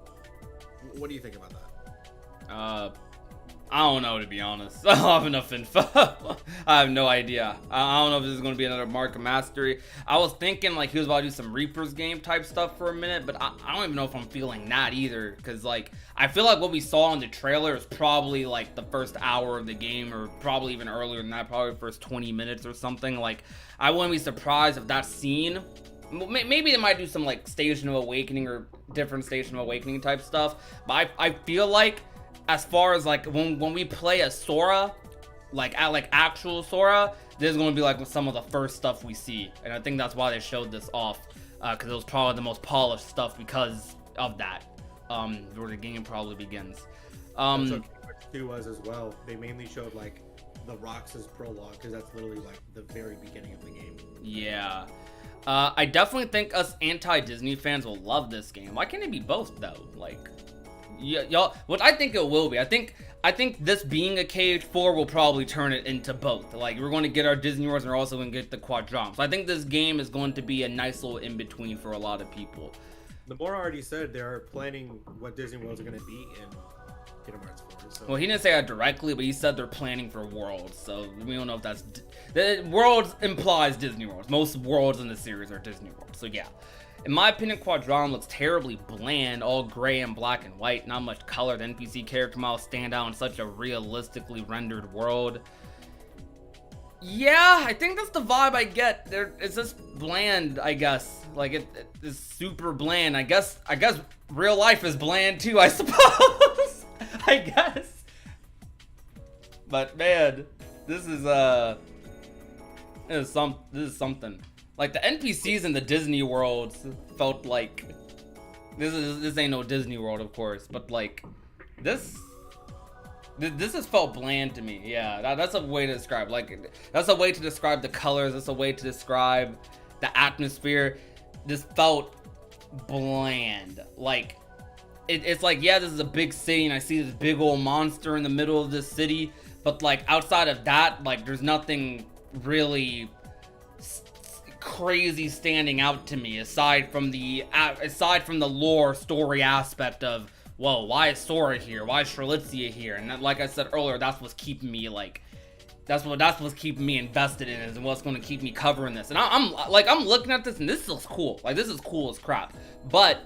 What do you think about that? I don't know, to be honest. I don't have enough info. I have no idea. I don't know if this is going to be another mark of mastery. I was thinking like he was about to do some Reaper's game type stuff for a minute, but I don't even know if I'm feeling that either, because like I feel like what we saw in the trailer is probably like the first hour of the game, or probably even earlier than that, probably the first 20 minutes or something. Like I wouldn't be surprised if that scene, maybe they might do some like Station of Awakening or different Station of Awakening type stuff, but I feel like as far as like when we play as Sora, like actual Sora, this is going to be like some of the first stuff we see, and I think that's why they showed this off, because it was probably the most polished stuff because of that, where the game probably begins. That's what Kingdom 2 was as well. They mainly showed like the Roxas prologue, because that's literally like the very beginning of the game. Yeah. I definitely think us anti-Disney fans will love this game. Why can't it be both though? Like, y'all, what I think it will be. I think this being a KH4 will probably turn it into both. Like, we're going to get our Disney Worlds, and we're also going to get the Quadrants. So I think this game is going to be a nice little in-between for a lot of people. The More already said they're planning what Disney Worlds are going to be in Kingdom Hearts 4. So. Well, he didn't say that directly, but he said they're planning for Worlds. So we don't know if that's... The Worlds implies Disney Worlds. Most Worlds in the series are Disney Worlds. So yeah. In my opinion, Quadron looks terribly bland, all gray and black and white, not much color. The NPC character models stand out in such a realistically rendered world. Yeah, I think that's the vibe I get. It's just bland, I guess. Like, it is super bland. I guess real life is bland too, I suppose. I guess. But man, this is something. Like, the NPCs in the Disney worlds felt like this ain't no Disney World, of course, but like this has felt bland to me. Yeah, that's a way to describe. Like, that's a way to describe the colors. That's a way to describe the atmosphere. This felt bland. Like, it's like, yeah, this is a big city, and I see this big old monster in the middle of this city, but like outside of that, like, there's nothing really crazy standing out to me aside from the lore story aspect of, whoa, why is Sora here? Why is Strelitzia here? And that, like I said earlier, that's what's keeping me what's keeping me invested in it, and what's going to keep me covering this. And I'm looking at this, and this looks cool. Like, this is cool as crap. But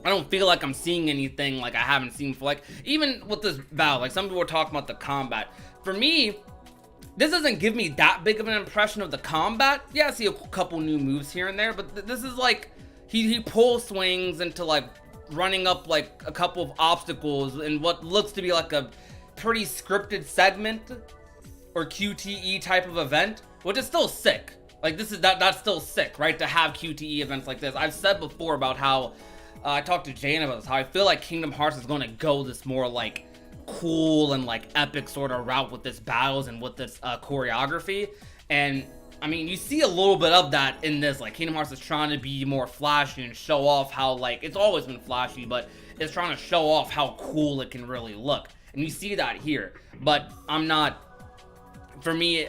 I don't feel like I'm seeing anything like I haven't seen before. Like, even with this battle, like, some people were talking about the combat. For me, this doesn't give me that big of an impression of the combat. Yeah, I see a couple new moves here and there, but this is like, he pulls swings into like running up like a couple of obstacles in what looks to be like a pretty scripted segment or QTE type of event, which is still sick. Like, that's still sick, right? To have QTE events like this. I've said before about how I talked to Jane about this, how I feel like Kingdom Hearts is going to go this more like cool and like epic sort of route with this battles and with this choreography. And I mean, you see a little bit of that in this. Like, Kingdom Hearts is trying to be more flashy and show off how, like, it's always been flashy, but it's trying to show off how cool it can really look. And you see that here. But I'm not, for me,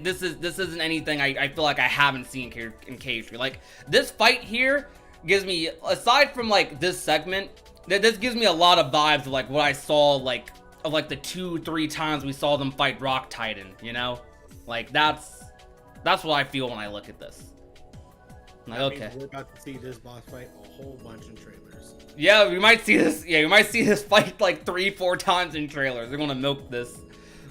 this isn't anything I feel like I haven't seen in KH3. Like, this fight here gives me, aside from like this segment, this gives me a lot of vibes of like what I saw, like, of like the 2-3 times we saw them fight Rock Titan, you know? Like, that's what I feel when I look at this. I'm like, okay, we're about to see this boss fight a whole bunch in trailers. Yeah, we might see this. Yeah, we might see this fight like 3-4 times in trailers. They're gonna milk this.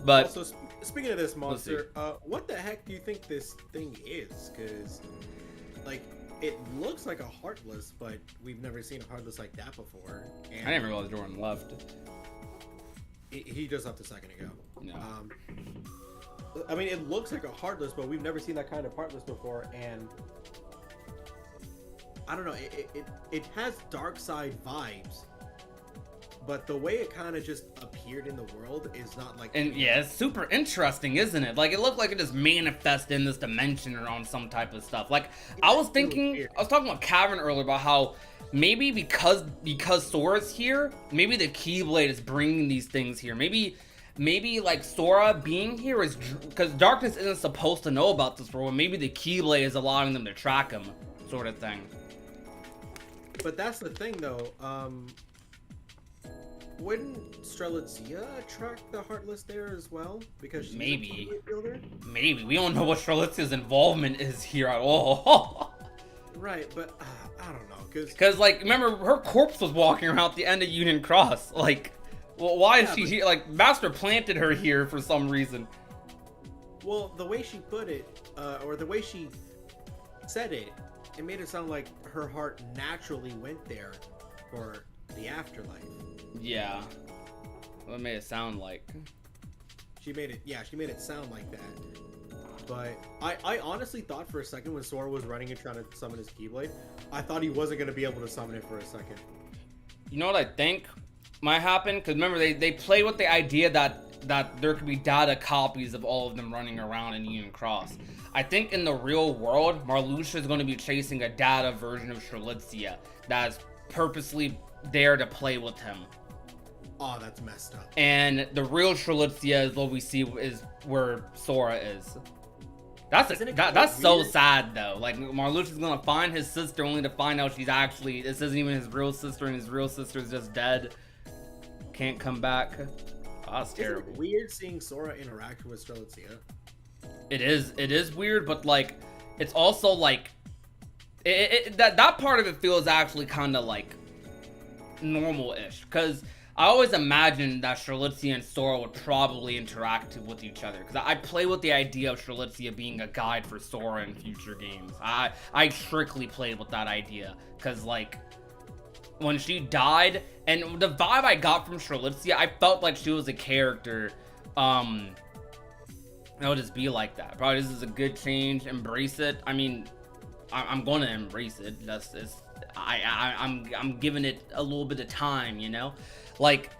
But also, speaking of this monster, what the heck do you think this thing is? Because, like, it looks like a Heartless, but we've never seen a Heartless like that before. And I didn't realize Jordan left. he just left a second ago. No. I mean, it looks like a Heartless, but we've never seen that kind of Heartless before, and I don't know. It has dark side vibes, but the way it kind of just appeared in the world is not like. And yeah, it's super interesting, isn't it? Like, it looked like it just manifested in this dimension or on some type of stuff. Like, I was thinking, I was talking about Cavern earlier about how maybe because Sora's here, maybe the Keyblade is bringing these things here. Maybe like Sora being here is because Darkness isn't supposed to know about this world. Maybe the Keyblade is allowing them to track him, sort of thing. But that's the thing, though. Wouldn't Strelitzia track the Heartless there as well? Because she's Maybe. a builder? Maybe. We don't know what Strelitzia's involvement is here at all. Right, but I don't know, Because, like, remember, her corpse was walking around at the end of Union Cross. Like, well, why is she here? Like, Master planted her here for some reason. Well, the way she put it, or the way she said it, it made it sound like her heart naturally went there for the afterlife. Yeah. What made it sound like? She made it sound like that. But I honestly thought for a second when Sora was running and trying to summon his Keyblade, I thought he wasn't going to be able to summon it for a second. You know what I think might happen? Because remember, they play with the idea that there could be data copies of all of them running around in Union Cross. I think in the real world, Marluxia is going to be chasing a data version of Strelitzia that is purposely there to play with him. Oh, that's messed up. And the real Strelitzia is what we see is where Sora is. That's so sad though. Like, Marluxia's gonna find his sister only to find out this isn't even his real sister, and his real sister's just dead. Can't come back. Oh, that's terrible. Isn't it weird seeing Sora interact with Strelitzia? It is weird, but like, it's also like, that part of it feels actually kind of like normal-ish, because I always imagined that Strelitzia and Sora would probably interact with each other, because I play with the idea of Strelitzia being a guide for Sora in future games. I strictly played with that idea, because like, when she died, and the vibe I got from Strelitzia, I felt like she was a character, it would just be like that. Probably this is a good change, embrace it. I mean, I'm gonna embrace it. I'm giving it a little bit of time, you know? Like,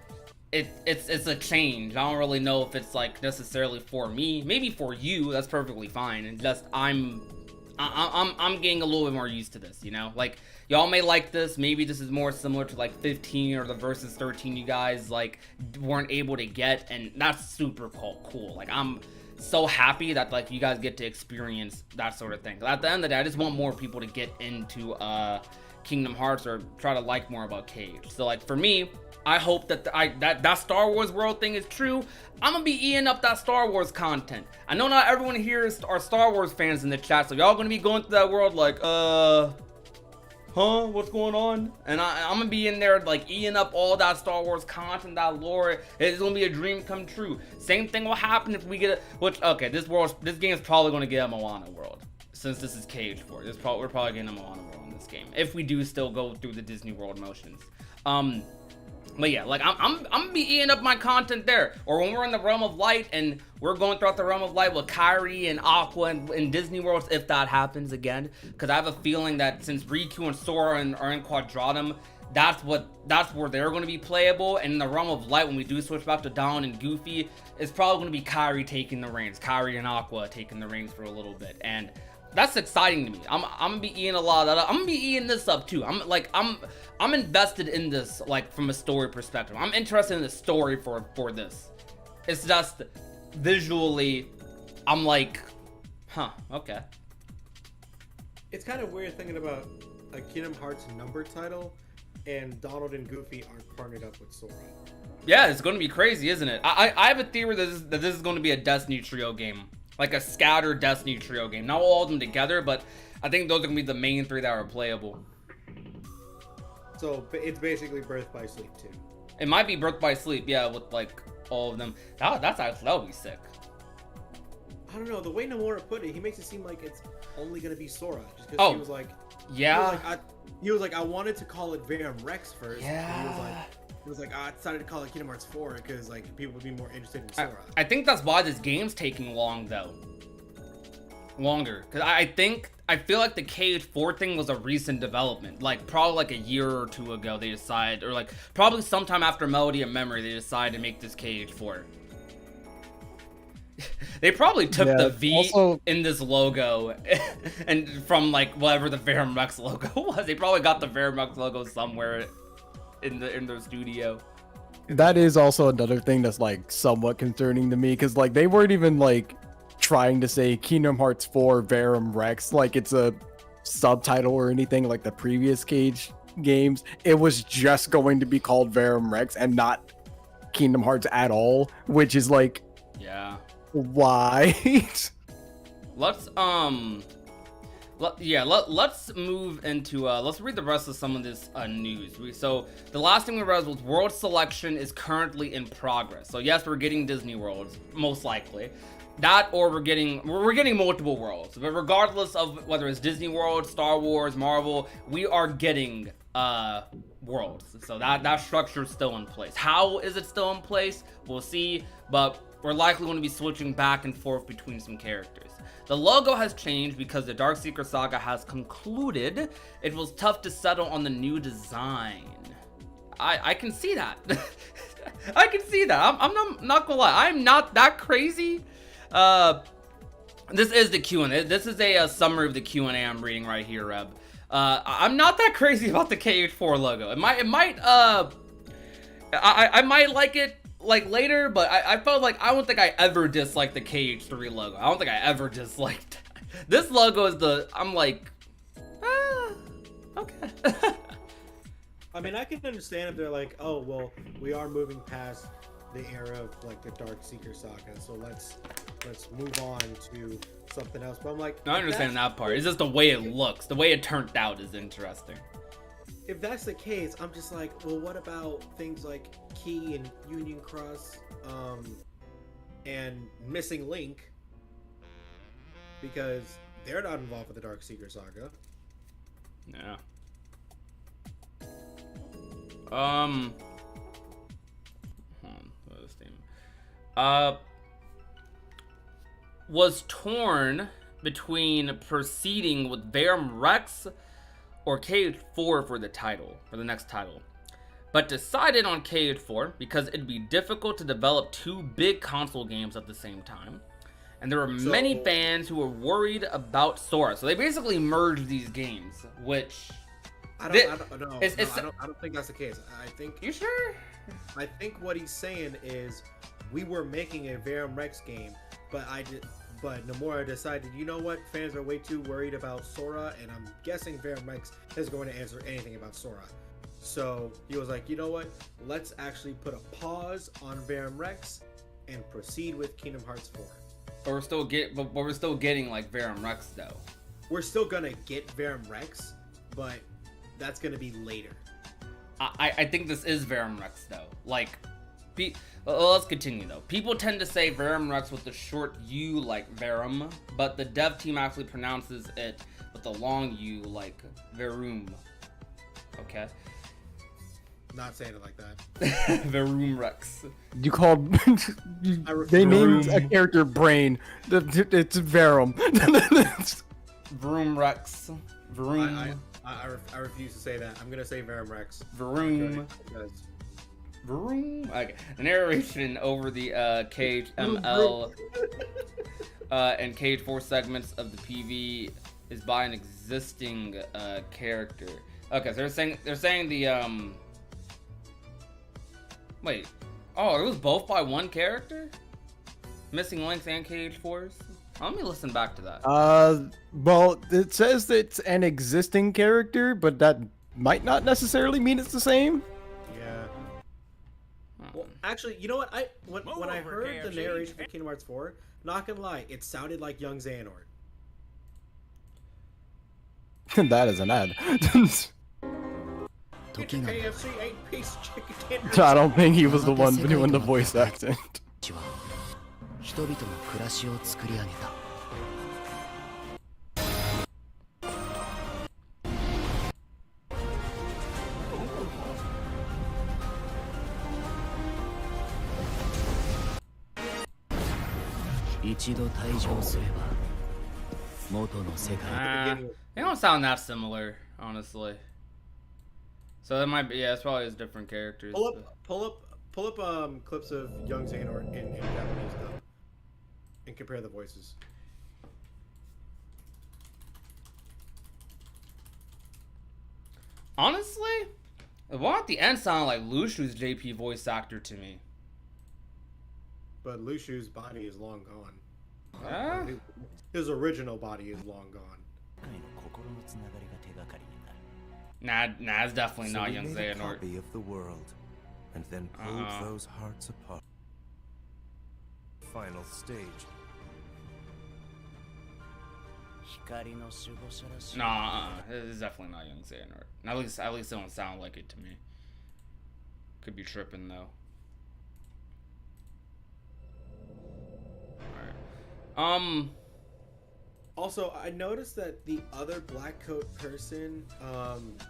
it's a change. I don't really know if it's like necessarily for me. Maybe for you, that's perfectly fine. And just I'm getting a little bit more used to this, you know? Like, y'all may like this. Maybe this is more similar to like 15 or the Versus 13 you guys like weren't able to get, and that's super cool. Like, I'm so happy that like you guys get to experience that sort of thing. At the end of the day, I just want more people to get into Kingdom Hearts or try to like more about Cage. So like for me, I hope that that Star Wars world thing is true. I'm gonna be eating up that Star Wars content. I know not everyone here are Star Wars fans in the chat, so y'all gonna be going through that world like, what's going on? And I'm gonna be in there like eating up all that Star Wars content, that lore. It's gonna be a dream come true. Same thing will happen if we get this game is probably gonna get a Moana world, since this is Cage 4. We're probably getting a Moana world in this game if we do still go through the Disney World motions. But yeah, like I'm gonna be eating up my content there. Or when we're in the Realm of Light and we're going throughout the Realm of Light with Kairi and Aqua and Disney Worlds, if that happens again. Because I have a feeling that since Riku and Sora are in Quadratum, that's where they're going to be playable. And in the Realm of Light, when we do switch back to Donald and Goofy, it's probably going to be Kairi taking the reins. Kairi and Aqua taking the reins for a little bit. And that's exciting to me. I'm gonna be eating a lot of that. I'm gonna be eating this up too. I'm invested in this, like, from a story perspective. I'm interested in the story for this. It's just visually, I'm like, okay. It's kind of weird thinking about a Kingdom Hearts number title and Donald and Goofy aren't partnered up with Sora. Yeah, it's gonna be crazy, isn't it? I have a theory that this is gonna be a Destiny trio game. Like a scattered Destiny trio game. Not all of them together, but I think those are going to be the main 3 that are playable. So it's basically Birth by Sleep too. It might be Birth by Sleep, yeah, with like all of them. That would be sick. I don't know, the way Nomura put it, he makes it seem like it's only gonna be Sora. Just because Oh, he was like, yeah. he was like, I wanted to call it Verum Rex first. Yeah. He was like, I decided to call it Kingdom Hearts 4 because like people would be more interested in Sora. I think that's why this game's taking long though. Longer, because I feel like the KH4 thing was a recent development. Like probably like a year or two ago they decided, or like probably sometime after Melody of Memory they decided to make this KH4. They probably took the V in this logo and from like whatever the Verum Rex logo was. They probably got the Verum Rex logo somewhere in their studio. That is also another thing that's like somewhat concerning to me, because like they weren't even like trying to say Kingdom Hearts 4 Verum Rex like it's a subtitle or anything like the previous Cage games. It was just going to be called Verum Rex and not Kingdom Hearts at all, which is like, yeah, why? Let's let's move into let's read the rest of some of this news. So the last thing we read was world selection is currently in progress. So yes, we're getting Disney worlds most likely. That or we're getting multiple worlds. But regardless of whether it's Disney World, Star Wars, Marvel, we are getting worlds. So that structure is still in place. How is it still in place? We'll see, but we're likely going to be switching back and forth between some characters. The logo has changed because the Darkseeker saga has concluded. It was tough to settle on the new design. I can see that. I can see that. I'm not gonna lie. I'm not that crazy. This is the Q&A. This is a summary of the Q&A I'm reading right here, Reb. I'm not that crazy about the KH4 logo. I might like it like later, but I felt like I don't think I ever disliked the KH3 logo. I don't think I ever disliked this logo. I'm like, okay. I mean, I can understand if they're like, oh well, we are moving past the era of like the Darkseeker saga, so let's move on to something else. But I'm like, I understand that part. It's just the way it looks, the way it turned out is interesting. If that's the case, I'm just like, well, what about things like Key and Union Cross, and Missing Link? Because they're not involved with the Darkseeker saga. Yeah. Was torn between proceeding with Verum Rex or KH4 for the title, for the next title, but decided on KH4 because it'd be difficult to develop two big console games at the same time, and there were many fans who were worried about Sora. So they basically merged these games, which I don't think that's the case. I think. You sure? I think what he's saying is, we were making a Verum Rex game, but Nomura decided, you know what, fans are way too worried about Sora, and I'm guessing Verum Rex is going to answer anything about Sora. So he was like, you know what, let's actually put a pause on Verum Rex and proceed with Kingdom Hearts 4. But we're still getting like Verum Rex though. We're still gonna get Verum Rex, but that's gonna be later. I think this is Verum Rex though. Like, let's continue though. People tend to say Verum Rex with the short U like Verum, but the dev team actually pronounces it with the long U like Verum. Okay. Not saying it like that. Verum Rex. You called. They named a character Brain. It's Verum. Verum Rex. Verum. I refuse to say that. I'm gonna say Verum Rex. Verum. Vroom. Okay. The narration over the KHML and KH4 segments of the PV is by an existing character. Okay, so they're saying the wait. Oh, it was both by one character? Missing Links and KH4s? Let me listen back to that. Well, it says it's an existing character, but that might not necessarily mean it's the same. Yeah. Well, actually, you know what? When I heard the narration for Kingdom Hearts 4, not gonna lie, it sounded like young Xehanort. That is an ad. KFC 8-piece chicken tenders. I don't think he was the one doing the voice acting. 人々の暮らしを作り上げた。一度退場すれば元の世界。 They don't sound that similar, honestly. So that might be, yeah, it's probably as different characters. Pull up clips of young Xehanort in Japanese dub and compare the voices. Honestly, the one at the end sounded like Lushu's JP voice actor to me. But Lushu's body is long gone. Yeah? His original body is long gone. Nah, it's definitely not we young made a Xehanort. copy of the world, and then pulled those hearts apart. Final stage. Nah, it's definitely not young Xehanort. At least it don't sound like it to me. Could be tripping though. Alright. Also, I noticed that the other black coat person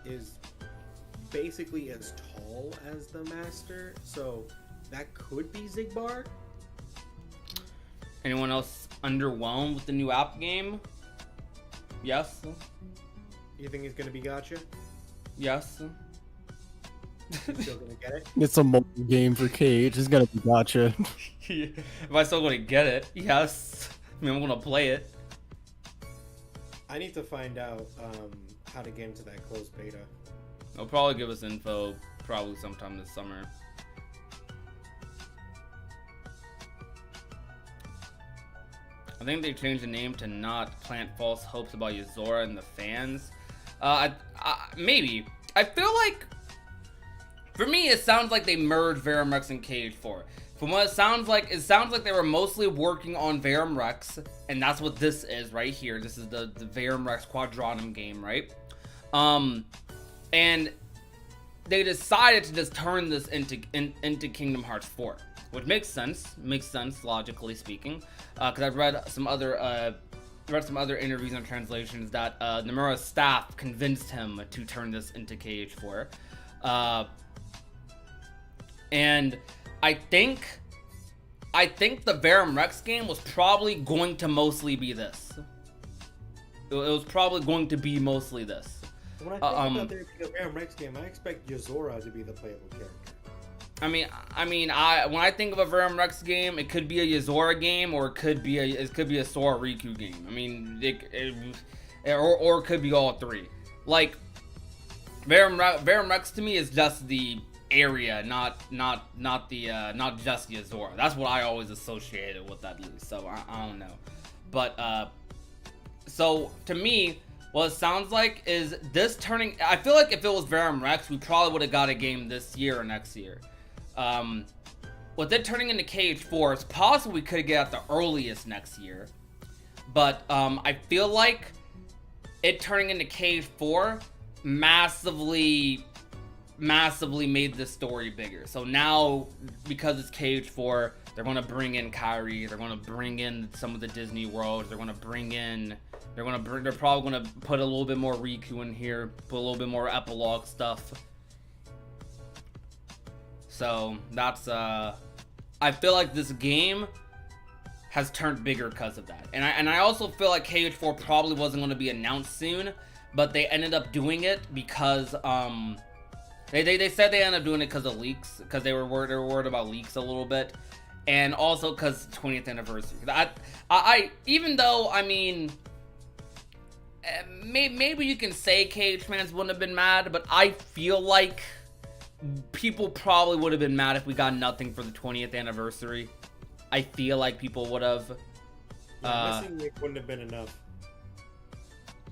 is basically as tall as the master, so that could be Zigbar. Anyone else underwhelmed with the new app game? Yes. You think he's gonna be gotcha? Yes. Still gonna get it? It's a mobile game for Cage. It's gonna be gotcha. If I still gonna get it, yes. I mean, I'm gonna play it. I need to find out how to get into that closed beta. They'll probably give us info probably sometime this summer. I think they changed the name to not plant false hopes about Yuzora and the fans. Maybe. I feel like, for me, it sounds like they merged Verum Rex and Cage 4. From what it sounds like they were mostly working on Verum Rex, and that's what this is right here. This is the Verum Rex Quadratum game, right? And they decided to just turn this into Kingdom Hearts 4, which makes sense logically speaking, because I've read some other interviews and translations that Nomura's staff convinced him to turn this into KH4, and I think the Verum Rex game was probably going to mostly be this. It was probably going to be mostly this. When I think about there being a Verum Rex game, I expect Yuzora to be the playable character. I mean, when I think of a Verum Rex game, it could be a Yuzora game, or it could be a Sora Riku game. I mean, or it could be all three. Like, Verum Rex to me is just the area, not just Yuzora. That's what I always associated with, at least. So I don't know, but so to me, what it sounds like is this turning. I feel like if it was Verum Rex, we probably would have got a game this year or next year. With it turning into KH4, it's possible we could get at the earliest next year. But I feel like it turning into KH4 massively made this story bigger. So now, because it's KH4, they're going to bring in Kairi, they're going to bring in some of the Disney worlds, they're probably going to put a little bit more Riku in here, put a little bit more epilogue stuff. So that's I feel like this game has turned bigger because of that. And I also feel like KH4 probably wasn't going to be announced soon, but they ended up doing it because they said they ended up doing it because of leaks, because they were worried about leaks a little bit, and also because 20th anniversary. I even though, I mean, maybe you can say KH fans wouldn't have been mad, but I feel like people probably would have been mad if we got nothing for the 20th anniversary. I feel like people would have. Missing Link wouldn't have been enough.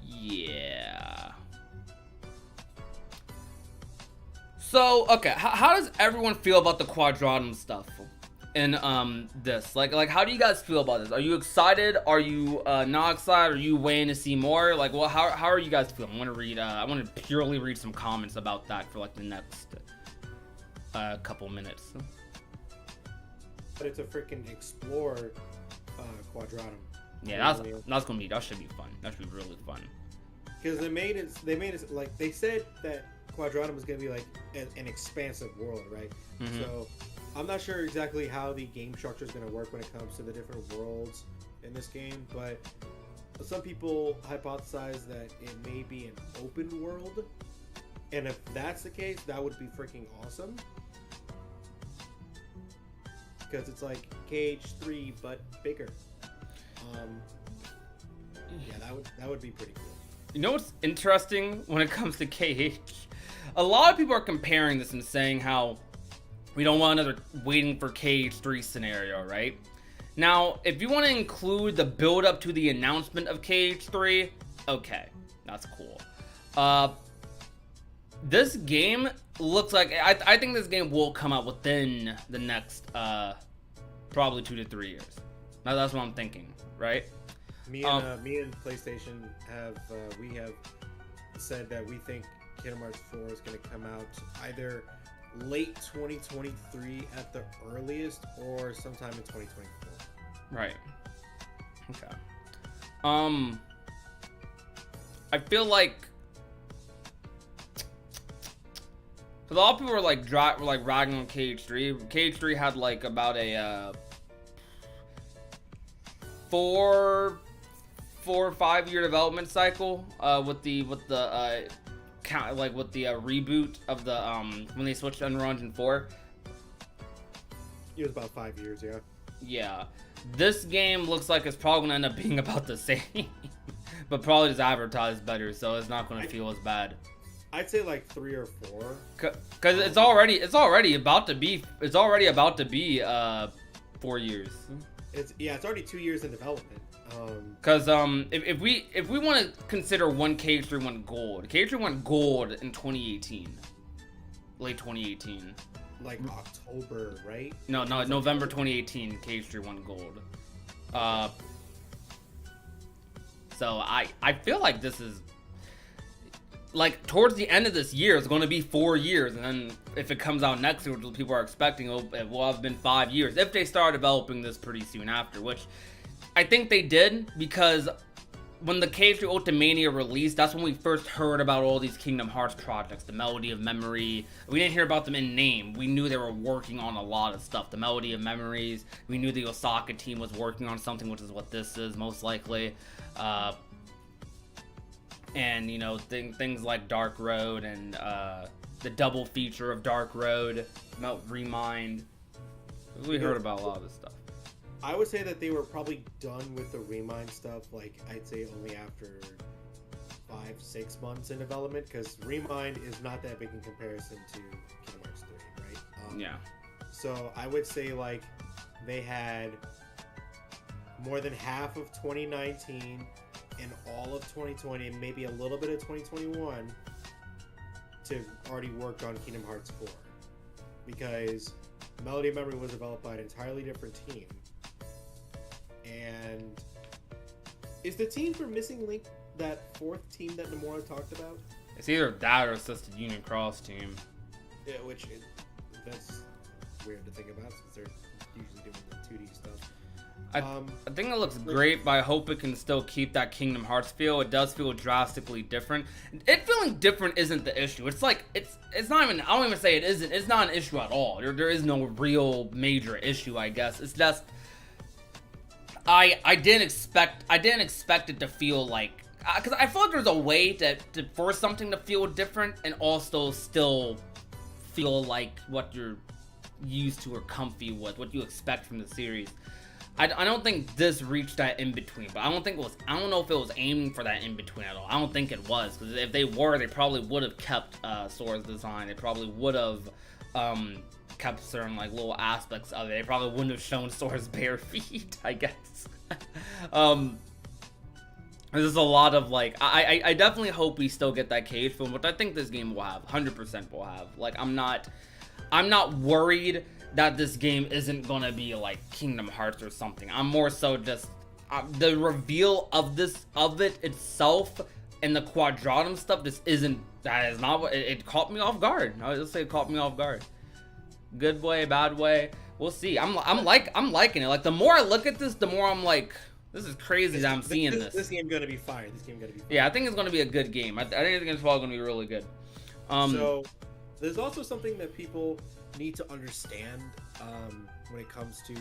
Yeah. So, okay, how does everyone feel about the Quadratum stuff in this? Like how do you guys feel about this? Are you excited? Are you not excited? Are you waiting to see more? Like, well, how are you guys feeling? I want to purely read some comments about that for like the next couple minutes. but it's a freaking explore quadratum. Yeah, that should be fun. That should be really fun. Because they made it like they said that quadratum is gonna be like an expansive world, right? Mhm. So I'm not sure exactly how the game structure is gonna work when it comes to the different worlds in this game, but some people hypothesize that it may be an open world, and if that's the case, that would be freaking awesome. Because it's like KH3 but bigger. Yeah, that would be pretty cool. You know what's interesting when it comes to KH? A lot of people are comparing this and saying how we don't want another waiting for KH3 scenario, right? Now, if you want to include the build up to the announcement of KH3, okay, that's cool. This game looks like I think this game will come out within the next probably 2 to 3 years. Now that's what I'm thinking, right? Me and PlayStation have said that we think Kingdom Hearts 4 is going to come out either late 2023 at the earliest or sometime in 2024. Right. Okay. I feel like a lot of people were like ragging on KH3. KH3 had like about a 4 or 5 year development cycle with the reboot of the when they switched to Unreal Engine 4. It was about 5 years, yeah. Yeah. This game looks like it's probably gonna end up being about the same, but probably just advertised better, so it's not gonna feel as bad. I'd say like 3 or 4. Cause it's already about to be 4 years. It's already 2 years in development. Cause if we want to consider when KH3 went gold, KH3 went gold in 2018, late 2018. Like October, right? No, November 2018, KH3 won gold. So I feel like this is like towards the end of this year, it's going to be 4 years, and then if it comes out next year, which people are expecting, it will have been 5 years if they start developing this pretty soon after, which I think they did, because when the KH3 Ultimania released, that's when we first heard about all these Kingdom Hearts projects, the Melody of Memory. We didn't hear about them in name. We knew they were working on a lot of stuff. The Melody of Memories. We knew the Osaka team was working on something, which is what this is, most likely. And, you know, things like Dark Road and the double feature of Dark Road, Remind. We heard about a lot of this stuff. I would say that they were probably done with the Remind stuff, like, I'd say only after 5-6 months in development, because Remind is not that big in comparison to Kingdom Hearts 3, right? Yeah. So I would say, like, they had more than half of 2019 and all of 2020, and maybe a little bit of 2021 to already work on Kingdom Hearts 4. Because Melody of Memory was developed by an entirely different team. And is the team for Missing Link that fourth team that Nomura talked about? It's either that or it's just a Union Cross team. Yeah, that's weird to think about since they're usually doing the 2D stuff. I think it looks great, but I hope it can still keep that Kingdom Hearts feel. It does feel drastically different. It feeling different isn't the issue. It's like it's not even. I don't even say it isn't. It's not an issue at all. There is no real major issue, I guess. It's just I didn't expect it to feel like, because I feel like there's a way to for something to feel different and also still feel like what you're used to or comfy with, what you expect from the series. I don't think this reached that in between, but I don't know if it was aiming for that in between at all. I don't think it was, because if they were, they probably would have kept Sora's design. They probably would have kept certain like little aspects of it. They probably wouldn't have shown Sora's bare feet, I guess. There's a lot of like, I definitely hope we still get that cage film, which I think this game will have, 100% will have. Like, I'm not worried that this game isn't gonna be like Kingdom Hearts or something. I'm more so just the reveal of it itself and the quadratum stuff. That is not what it caught me off guard. I would just say it caught me off guard. Good way, bad way. We'll see. I'm liking it. Like the more I look at this, the more I'm like, this is crazy that I'm seeing this. This game gonna be fire. This game gonna be fire. Yeah, I think it's gonna be a good game. I think it's probably gonna be really good. So there's also something that people need to understand when it comes to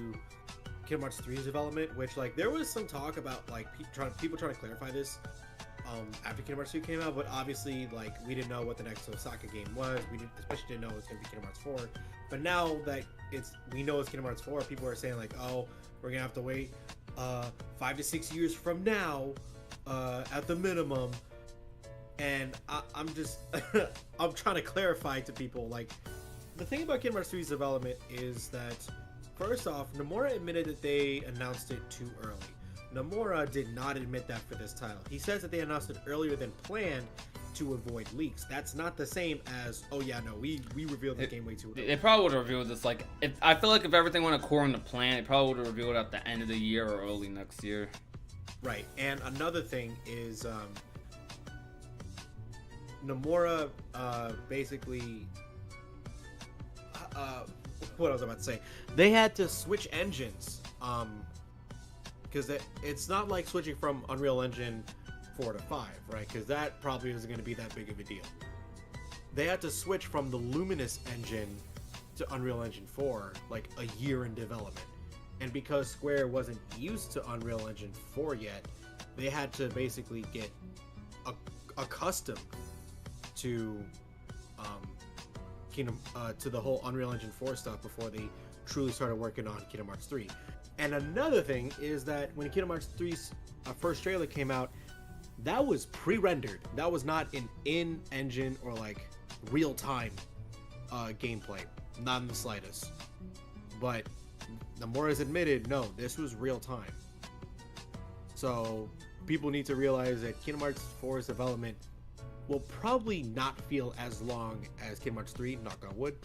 Kingdom Hearts 3's development, which like there was some talk about like people trying to clarify this after Kingdom Hearts 2 came out, but obviously like we didn't know what the next Osaka game was. We especially didn't know it was gonna be Kingdom Hearts 4. But now that we know it's Kingdom Hearts 4, people are saying like, oh, we're gonna have to wait 5 to 6 years from now at the minimum. And I'm just I'm trying to clarify to people, like, the thing about Kingdom Hearts 3's development is that, first off, Nomura admitted that they announced it too early. Nomura did not admit that for this title. He says that they announced it earlier than planned to avoid leaks. That's not the same as, oh yeah, no, we revealed the game way too early. They probably would have revealed this, like, I feel like if everything went according to plan, it probably would have revealed at the end of the year or early next year. Right. And another thing is, Nomura basically what I was about to say, they had to switch engines because it's not like switching from Unreal Engine 4 to 5, right? Because that probably isn't going to be that big of a deal. They had to switch from the Luminous engine to Unreal Engine 4 like a year in development, and because Square wasn't used to Unreal Engine 4 yet, they had to basically get accustomed to to the whole Unreal Engine 4 stuff before they truly started working on Kingdom Hearts 3. And another thing is that when Kingdom Hearts 3's first trailer came out, that was pre-rendered. That was not an in-engine or like real-time gameplay, not in the slightest. But Nomura's admitted, no, this was real-time. So people need to realize that Kingdom Hearts 4's development will probably not feel as long as Kingdom Hearts 3, knock on wood.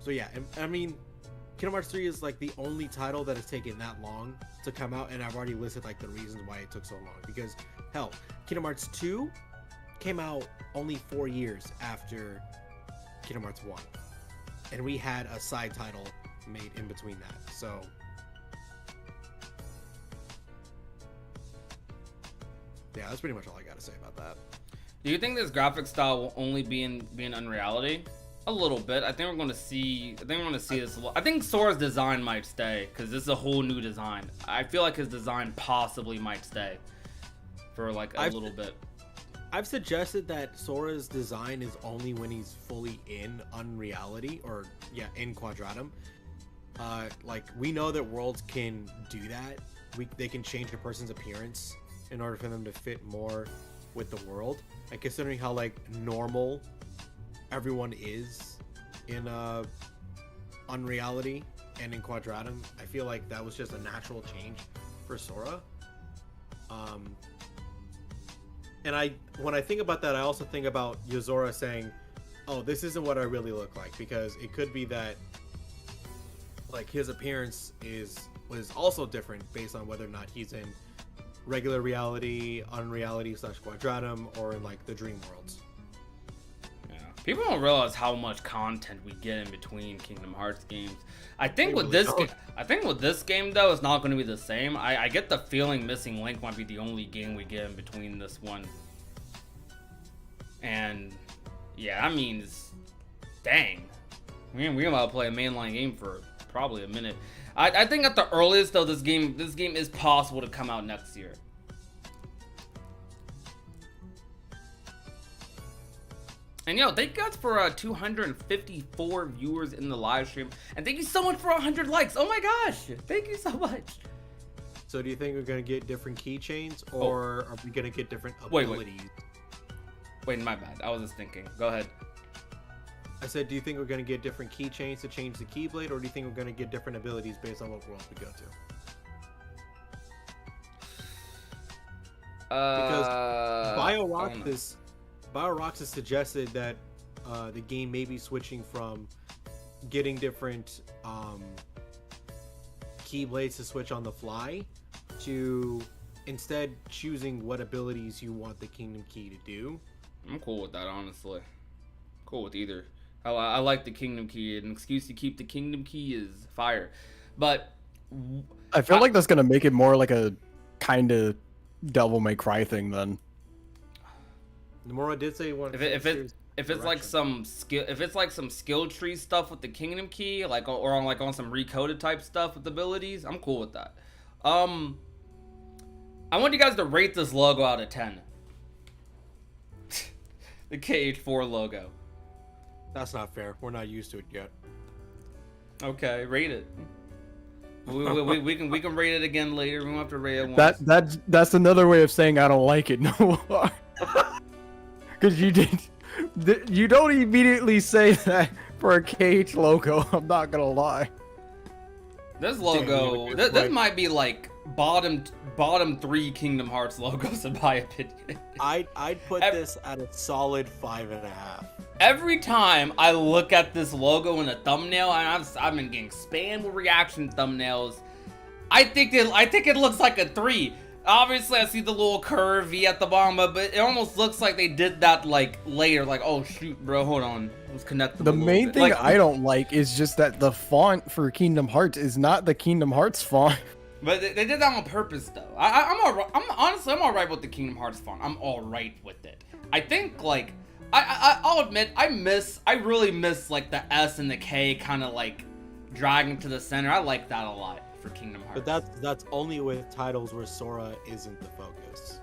So yeah, I mean, Kingdom Hearts 3 is like the only title that has taken that long to come out, and I've already listed like the reasons why it took so long. Because hell, Kingdom Hearts 2 came out only 4 years after Kingdom Hearts 1, and we had a side title made in between that. So yeah, that's pretty much all I gotta say about that. Do you think this graphic style will only be in Unreality? A little bit. I think we're going to see this a lot. I think Sora's design might stay because this is a whole new design. I feel like his design possibly might stay for like a little bit. I've suggested that Sora's design is only when he's fully in Unreality, or yeah, in Quadratum. Like we know that worlds can do that. They can change a person's appearance in order for them to fit more with the world. And considering how like normal everyone is in Unreality and in Quadratum, I feel like that was just a natural change for Sora. And when I think about that, I also think about Yozora saying, oh, this isn't what I really look like, because it could be that like his appearance was also different based on whether or not he's in regular reality, Unreality / Quadratum, or in like the dream worlds. Yeah. People don't realize how much content we get in between Kingdom Hearts games. I think with this game though, it's not going to be the same. I get the feeling Missing Link might be the only game we get in between this one. And yeah, that means, dang, we're about to play a mainline game for probably a minute. I think at the earliest though, this game is possible to come out next year. And yo, thank you guys for 254 viewers in the live stream, and thank you so much for 100 likes. Oh my gosh, thank you so much. So do you think we're gonna get different keychains, or are we gonna get different abilities? Wait, my bad. I was just thinking. Go ahead. I said, do you think we're going to get different keychains to change the Keyblade, or do you think we're going to get different abilities based on what worlds we go to? Because BioRox has suggested that the game may be switching from getting different Keyblades to switch on the fly to instead choosing what abilities you want the Kingdom Key to do. I'm cool with that, honestly. Cool with either. I like the Kingdom Key. An excuse to keep the Kingdom Key is fire. But I feel like that's gonna make it more like a kind of Devil May Cry thing then. Nomura did say one. If it's like some skill tree stuff with the Kingdom Key, like or on some recoded type stuff with abilities, I'm cool with that. I want you guys to rate this logo out of 10. The KH4 logo. That's not fair. We're not used to it yet. Okay, rate it. We can rate it again later. We don't have to rate it once. That's another way of saying I don't like it. No, because you don't immediately say that for a KH logo. I'm not gonna lie. This logo, this might be like bottom 3 Kingdom Hearts logos in my opinion. I'd put this at a solid 5.5. Every time I look at this logo in a thumbnail, and I've been getting spammed with reaction thumbnails, I think it looks like a 3. Obviously, I see the little curve V at the bottom, but it almost looks like they did that like later. Like, oh shoot, bro, hold on, let's connect them. The main thing I don't like is just that the font for Kingdom Hearts is not the Kingdom Hearts font. But they did that on purpose, though. I'm honestly alright with the Kingdom Hearts font. I'm alright with it. I think like I'll admit I really miss like the S and the K kind of like dragging to the center. I like that a lot for Kingdom Hearts. But that's only with titles where Sora isn't the focus.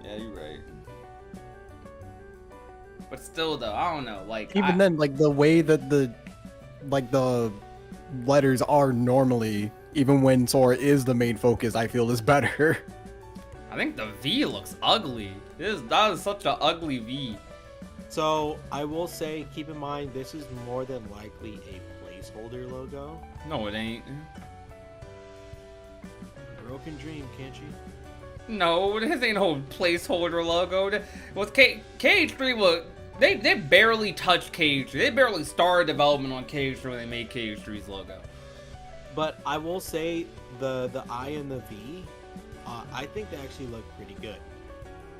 Yeah, you're right. But still, though, I don't know. Like even then, like the way that the letters are normally, even when Sora is the main focus, I feel is better. I think the V looks ugly. That is such an ugly V. So I will say, keep in mind, this is more than likely a placeholder logo. No, it ain't. Girl can dream, can't she? No, this ain't no placeholder logo. With KH3, they barely touched KH3. They barely started development on KH3 when they made KH3's logo. But I will say the I and the V, I think they actually look pretty good.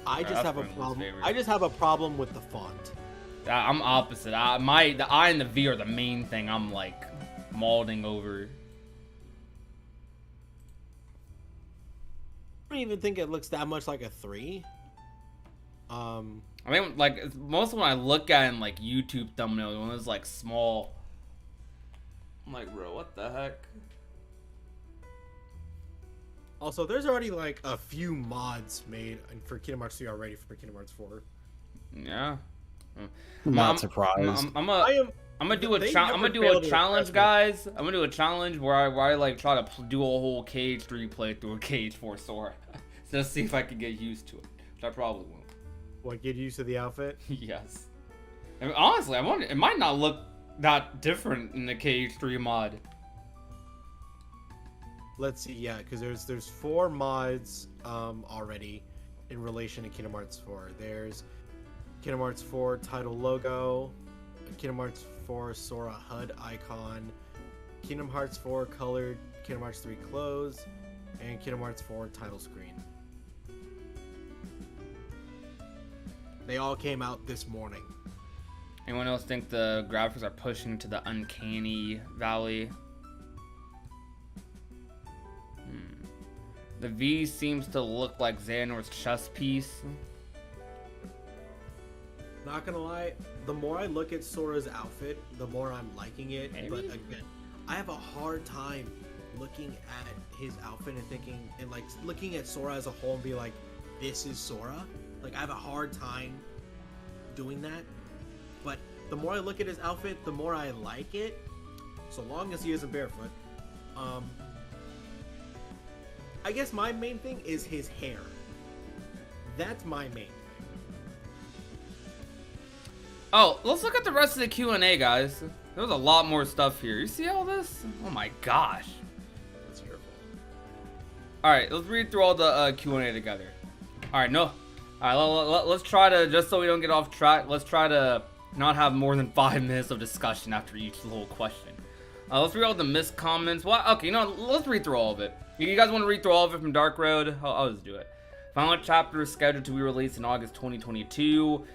I just have a problem. I just have a problem with the font. I'm opposite. The I and the V are the main thing I'm like molding over. I don't even think it looks that much like a 3. I mean, like most of when I look at it in like YouTube thumbnails, when it's like small, I'm like, bro, what the heck? Also, there's already like a few mods made for Kingdom Hearts 3 already for Kingdom Hearts 4. Yeah. Not surprised. I'm gonna do a challenge, guys. I'm gonna do a challenge where I like try to do a whole KH3 playthrough of KH4 Sora, just see if I can get used to it. Which I probably won't. What, get used to the outfit? Yes. I mean, honestly, I wonder, it might not look that different in the KH3 mod. Let's see, yeah, because there's 4 mods already in relation to Kingdom Hearts 4. There's Kingdom Hearts 4 title logo, Kingdom Hearts 4 Sora HUD icon, Kingdom Hearts 4 colored Kingdom Hearts 3 clothes, and Kingdom Hearts 4 title screen. They all came out this morning. Anyone else think the graphics are pushing to the uncanny valley? The V seems to look like Xehanort's chess piece. Not gonna lie, the more I look at Sora's outfit, the more I'm liking it. Maybe? But again, I have a hard time looking at his outfit and thinking, and like looking at Sora as a whole and be like, this is Sora? Like, I have a hard time doing that. But the more I look at his outfit, the more I like it. So long as he isn't barefoot. I guess my main thing is his hair. That's my main thing. Oh, let's look at the rest of the Q&A, guys. There's a lot more stuff here. You see all this? Oh my gosh. That's your fault. Alright, let's read through all the Q&A together. Alright, let's try to, just so we don't get off track, let's try to not have more than 5 minutes of discussion after each little question. Let's read all the missed comments. Well, okay, let's read through all of it. You guys want to read through all of it from Dark Road? I'll just do it. Final chapter is scheduled to be released in August 2022.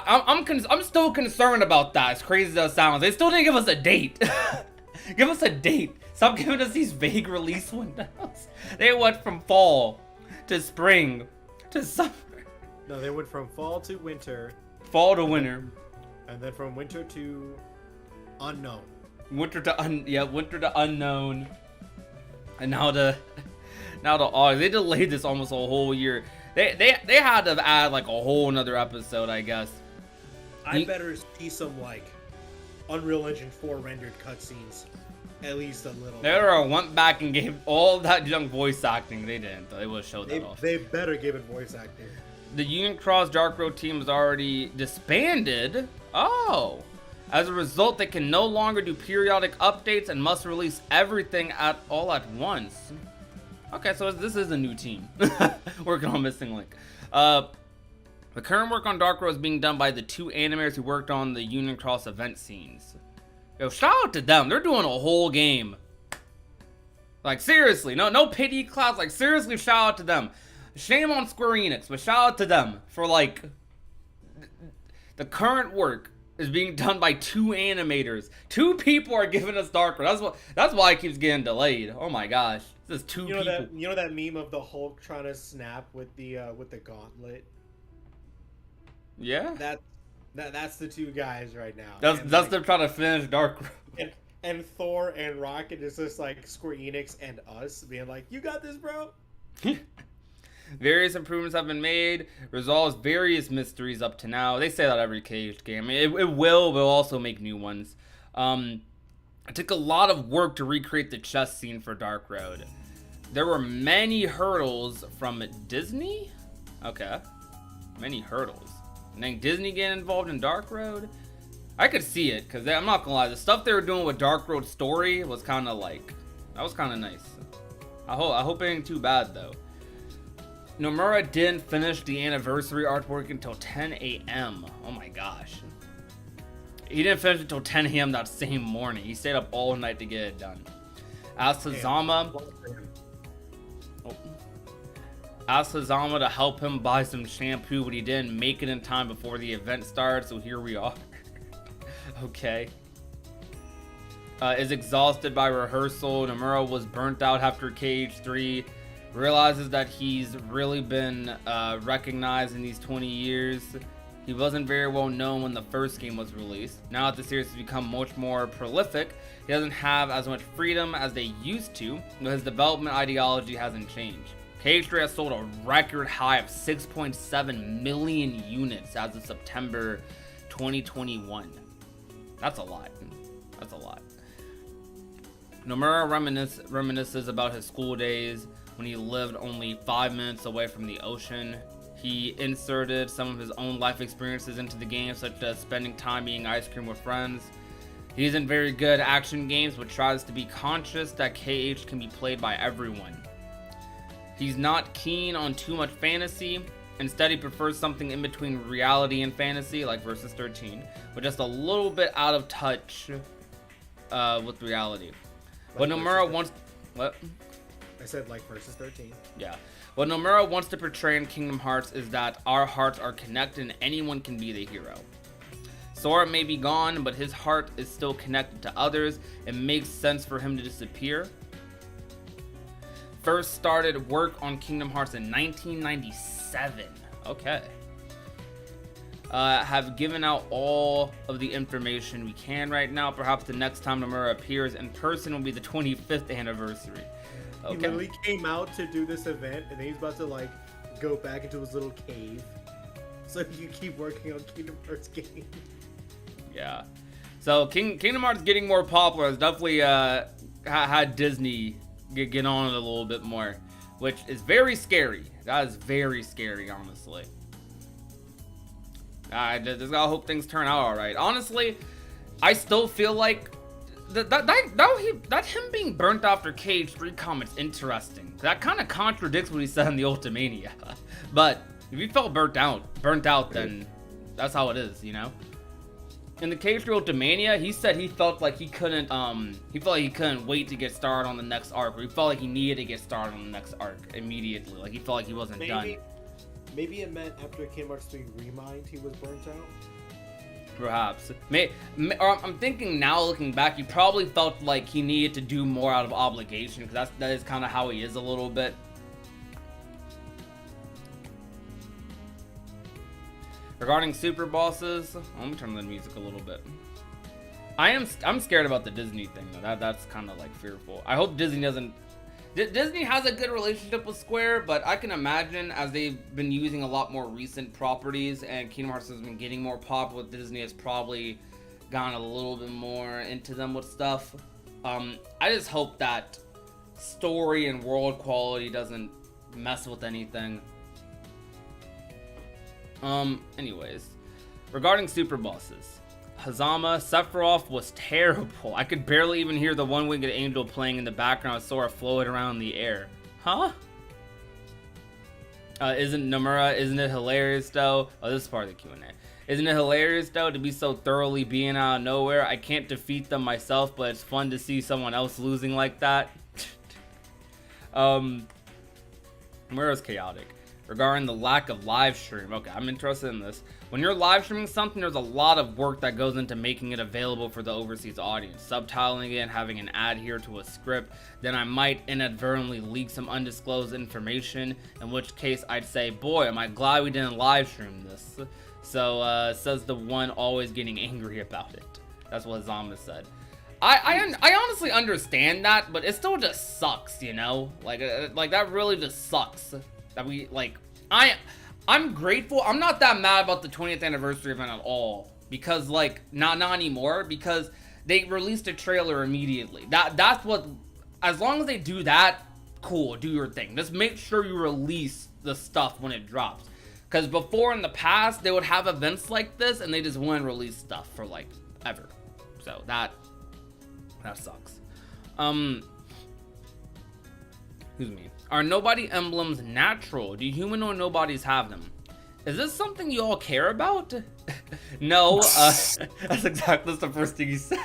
I'm still concerned about that. As crazy as that sounds, they still didn't give us a date. Give us a date. Stop giving us these vague release windows. They went from fall to spring to summer. No, they went from fall to winter. Fall to winter. And then from winter to unknown. Winter to unknown. And now to August. They delayed this almost a whole year. They had to add like a whole another episode, I guess. I better see some like Unreal Engine 4 rendered cutscenes. At least a little. They went back and gave all that junk voice acting. They didn't. They would have showed that off. They better give it voice acting. The Union Cross Dark Road team is already disbanded. Oh. As a result, they can no longer do periodic updates and must release everything all at once. Okay, so this is a new team working on Missing Link. The current work on Dark Road is being done by the 2 animators who worked on the Union Cross event scenes. Yo, shout out to them. They're doing a whole game. Like, seriously. No pity class. Like, seriously, shout out to them. Shame on Square Enix, but shout out to them for, like, the current work is being done by 2 animators. 2 people are giving us Dark Road. That's why it keeps getting delayed. Oh my gosh. This is 2 people. You know that meme of the Hulk trying to snap with the gauntlet? Yeah. That's the 2 guys right now. That's them trying to finish Dark Road. And Thor and Rocket is just like Square Enix and us being like, you got this, bro. Various improvements have been made, resolves various mysteries up to now. They say that every Caged game. It will also make new ones. It took a lot of work to recreate the chess scene for Dark Road. There were many hurdles from Disney? Okay. Many hurdles. And then Disney getting involved in Dark Road? I could see it, because I'm not gonna lie, the stuff they were doing with Dark Road story was kind of like, that was kind of nice. I hope it ain't too bad, though. Nomura didn't finish the anniversary artwork until 10 a.m. Oh my gosh. He didn't finish until 10 a.m. that same morning. He stayed up all night to get it done. Asked Hazama to help him buy some shampoo, but he didn't make it in time before the event started, so here we are. Okay. Is exhausted by rehearsal. Nomura was burnt out after Cage 3. Realizes that he's really been recognized in these 20 years. He wasn't very well known when the first game was released. Now that the series has become much more prolific, he doesn't have as much freedom as they used to, but his development ideology hasn't changed. Cage 3 has sold a record high of 6.7 million units as of September 2021. That's a lot. That's a lot. Nomura reminisces about his school days when he lived only 5 minutes away from the ocean. He inserted some of his own life experiences into the game, such as spending time eating ice cream with friends. He isn't very good at action games, but tries to be conscious that KH can be played by everyone. He's not keen on too much fantasy. Instead, he prefers something in between reality and fantasy, like Versus 13, but just a little bit out of touch with reality. What Nomura wants... What? I said like Versus 13. Yeah. What Nomura wants to portray in Kingdom Hearts is that our hearts are connected and anyone can be the hero. Sora may be gone, but his heart is still connected to others. It makes sense for him to disappear. First started work on Kingdom Hearts in 1997. Okay. Have given out all of the information we can right now. Perhaps the next time Nomura appears in person will be the 25th anniversary. Okay. He literally came out to do this event, and then he's about to like go back into his little cave, so he can keep working on Kingdom Hearts games. Yeah. So Kingdom Hearts getting more popular has definitely had Disney get on it a little bit more, which is very scary. That is very scary, honestly. I just gotta hope things turn out all right. Honestly, I still feel like that him being burnt after Cage 3 comment's interesting. That kind of contradicts what he said in the Ultimania. But if you felt burnt out, then that's how it is, you know. In the Cage 3 Ultimania, he said he felt like he couldn't wait to get started on the next arc, or he felt like he needed to get started on the next arc immediately. Like he felt like he wasn't done. Maybe it meant after Kingdom Hearts 3 Remind he was burnt out. Perhaps. Or I'm thinking now, looking back, he probably felt like he needed to do more out of obligation, because that is kind of how he is a little bit. Regarding super bosses, let me turn the music a little bit. I'm scared about the Disney thing though. That's kind of like fearful. I hope Disney doesn't. Disney has a good relationship with Square, but I can imagine as they've been using a lot more recent properties and Kingdom Hearts has been getting more pop with Disney, has probably gone a little bit more into them with stuff. I just hope that story and world quality doesn't mess with anything. Anyways, regarding super bosses, Hazama, Sephiroth was terrible. I could barely even hear the one-winged angel playing in the background as Sora floated around in the air. Huh? Isn't it hilarious though? Oh, this is part of the Q&A. Isn't it hilarious though to be so thoroughly being out of nowhere? I can't defeat them myself, but it's fun to see someone else losing like that. Where is Chaotic? Regarding the lack of live stream. Okay, I'm interested in this. When you're live streaming something, there's a lot of work that goes into making it available for the overseas audience. Subtitling it, having an ad here to a script. Then I might inadvertently leak some undisclosed information, in which case I'd say, boy, am I glad we didn't live stream this. So, says the one always getting angry about it. That's what Zama said. I honestly understand that, but it still just sucks, you know? Like that really just sucks. That we, like, I'm grateful. I'm not that mad about the 20th anniversary event at all, because like not anymore, because they released a trailer immediately. That's what, as long as they do that, cool, do your thing. Just make sure you release the stuff when it drops, because before in the past they would have events like this and they just wouldn't release stuff for like ever. So that sucks. Excuse me. Are nobody emblems natural? Do humanoid nobodies have them? Is this something you all care about? No, that's exactly the first thing he said.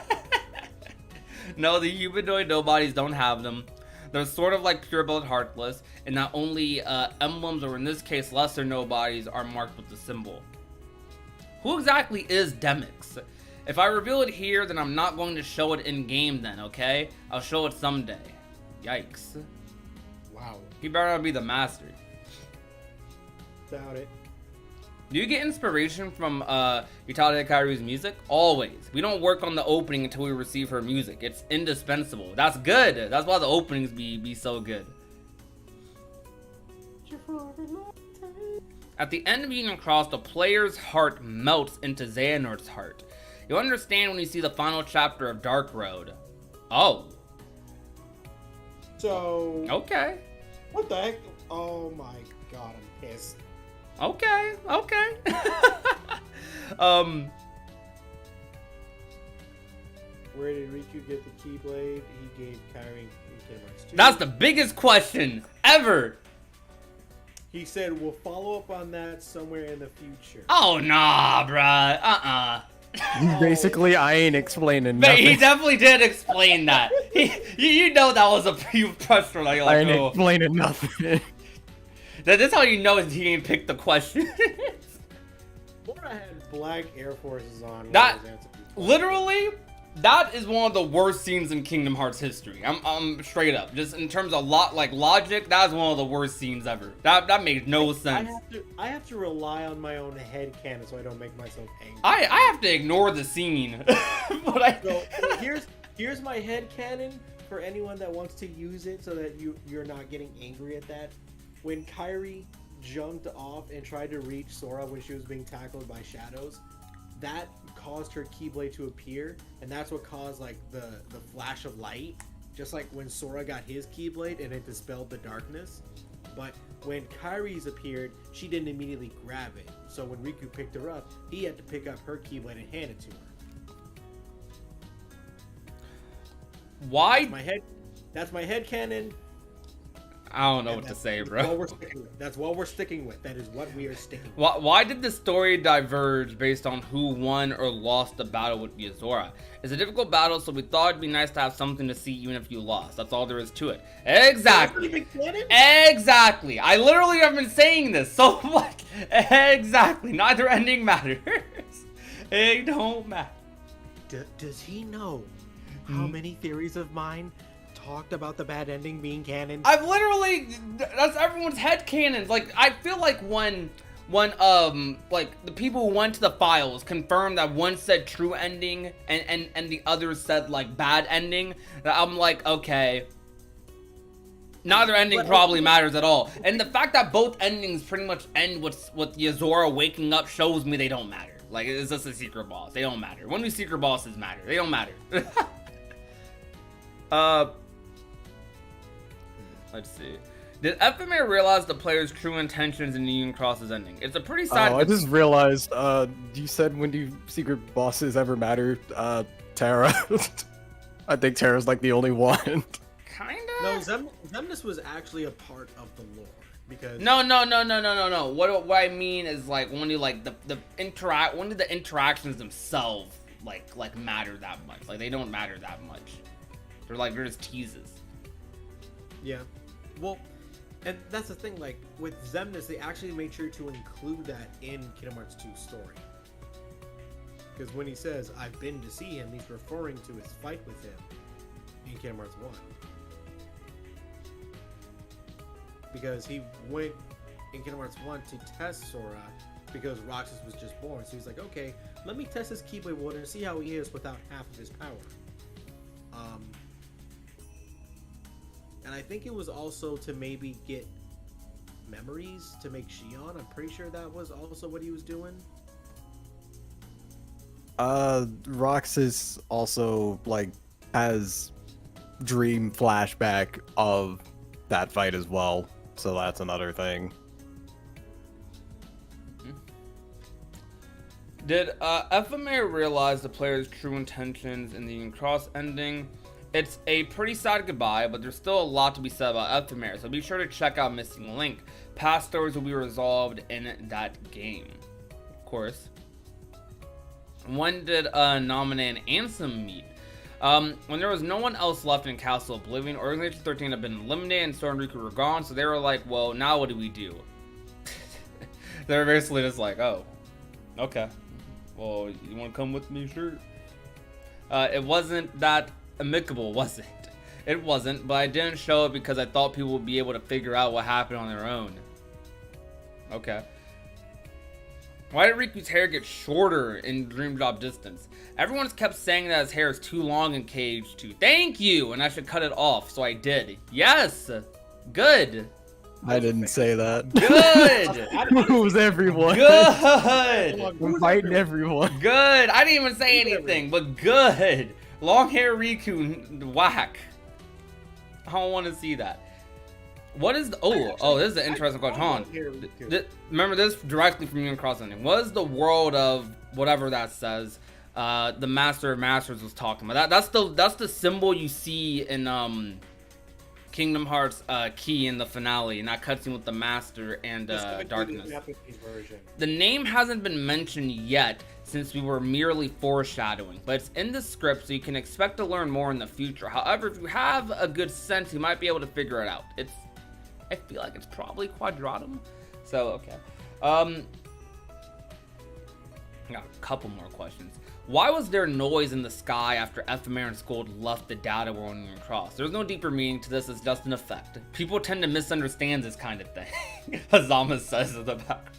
No, the humanoid nobodies don't have them. They're sort of like pure-blood heartless, and not only emblems, or in this case lesser nobodies, are marked with the symbol. Who exactly is Demix? If I reveal it here, then I'm not going to show it in-game then, okay? I'll show it someday. Yikes. Wow. He better not be the master. Doubt it. Do you get inspiration from Utada Hikaru's music? Always. We don't work on the opening until we receive her music. It's indispensable. That's good. That's why the openings be so good. At the end of Union Cross, the player's heart melts into Xehanort's heart. You'll understand when you see the final chapter of Dark Road. Oh. So... Okay. What the heck? Oh my god, I'm pissed. Okay. Where did Riku get the Keyblade? He gave Kairi in Kingdom Hearts 2. That's the biggest question ever. He said, we'll follow up on that somewhere in the future. Oh, nah, bruh. Basically, I ain't explaining But nothing. he definitely did explain that. You know that was a pressure. Like, I ain't oh. explaining nothing. That's how you know he didn't pick the question. Laura had black Air Forces on. That literally, that is one of the worst scenes in Kingdom Hearts history. I'm straight up. Just in terms of logic, that is one of the worst scenes ever. That made no sense. I have to rely on my own headcanon so I don't make myself angry. I have to ignore the scene. But So here's my headcanon for anyone that wants to use it so that you're not getting angry at that. When Kairi jumped off and tried to reach Sora when she was being tackled by shadows, that caused her Keyblade to appear, and that's what caused like the flash of light, just like when Sora got his Keyblade and it dispelled the darkness. But when Kairi's appeared, she didn't immediately grab it. So when Riku picked her up, he had to pick up her Keyblade and hand it to her. why? That's my headcanon. I don't know And what to that's say, what bro. we're sticking with. That's what we're sticking with. That is what we are sticking with. Why did the story diverge based on who won or lost the battle with Yozora? It's a difficult battle, so we thought it'd be nice to have something to see even if you lost. That's all there is to it. Exactly. Exactly. I literally have been saying this so much. Exactly. Neither ending matters. It don't matter. Does he know how many theories of mine talked about the bad ending being canon? I've literally, that's everyone's headcanons. Like, I feel like when like the people who went to the files confirmed that one said true ending and the other said like bad ending, that I'm like, okay, neither ending probably matters at all. And the fact that both endings pretty much end with Yozora waking up shows me they don't matter. Like, it's just a secret boss. They don't matter. When do secret bosses matter? They don't matter. Let's see. Did FMA realize the player's true intentions in Union Cross's ending? It's a pretty sad. Oh, I just realized. You said when do secret bosses ever matter? Terra. I think Terra's like the only one. Kinda. No, Zemnis was actually a part of the lore because No. What I mean is like when you like when do the interactions themselves like matter that much? Like they don't matter that much. They're just teases. Yeah. Well, and that's the thing, like, with Zemnis, they actually made sure to include that in Kingdom Hearts 2's story. Because when he says, I've been to see him, he's referring to his fight with him in Kingdom Hearts 1. Because he went in Kingdom Hearts 1 to test Sora because Roxas was just born. So he's like, okay, let me test his Keyblade Water and see how he is without half of his power. And I think it was also to maybe get memories to make Shion. I'm pretty sure that was also what he was doing. Roxas also like has dream flashback of that fight as well, so that's another thing. Did FMA realize the player's true intentions in the Union Cross ending? It's a pretty sad goodbye, but there's still a lot to be said about FMA, so be sure to check out Missing Link. Past stories will be resolved in that game. Of course. When did Nominee and Ansem meet? When there was no one else left in Castle Oblivion, Organization 13 had been eliminated and Sora and Riku were gone, so they were like, well, now what do we do? They were basically just like, oh, okay. Well, you want to come with me? Sure. It wasn't that amicable, was it? It wasn't, but I didn't show it because I thought people would be able to figure out what happened on their own. Okay. Why did Riku's hair get shorter in Dream Drop Distance? Everyone's kept saying that his hair is too long in KH2. Thank you! And I should cut it off, so I did. Yes! Good! I didn't say that. Good! It was everyone. Good! I'm fighting everyone. Good! I didn't even say anything, but good! Long hair Riku, whack. I don't want to see that. What is the... Oh, this is an interesting question. Remember this directly from Union Cross ending. What is the world of whatever that says? The Master of Masters was talking about. That's the symbol you see in Kingdom Hearts Key in the finale, and that cutscene with the Master and Darkness. The name hasn't been mentioned yet, since we were merely foreshadowing, but it's in the script, so you can expect to learn more in the future. However, if you have a good sense, you might be able to figure it out. I feel like it's probably Quadratum. So, okay. I got a couple more questions. Why was there noise in the sky after Ephemer and Scold left the data world on Union Cross? There's no deeper meaning to this, it's just an effect. People tend to misunderstand this kind of thing. Hazama says in the background.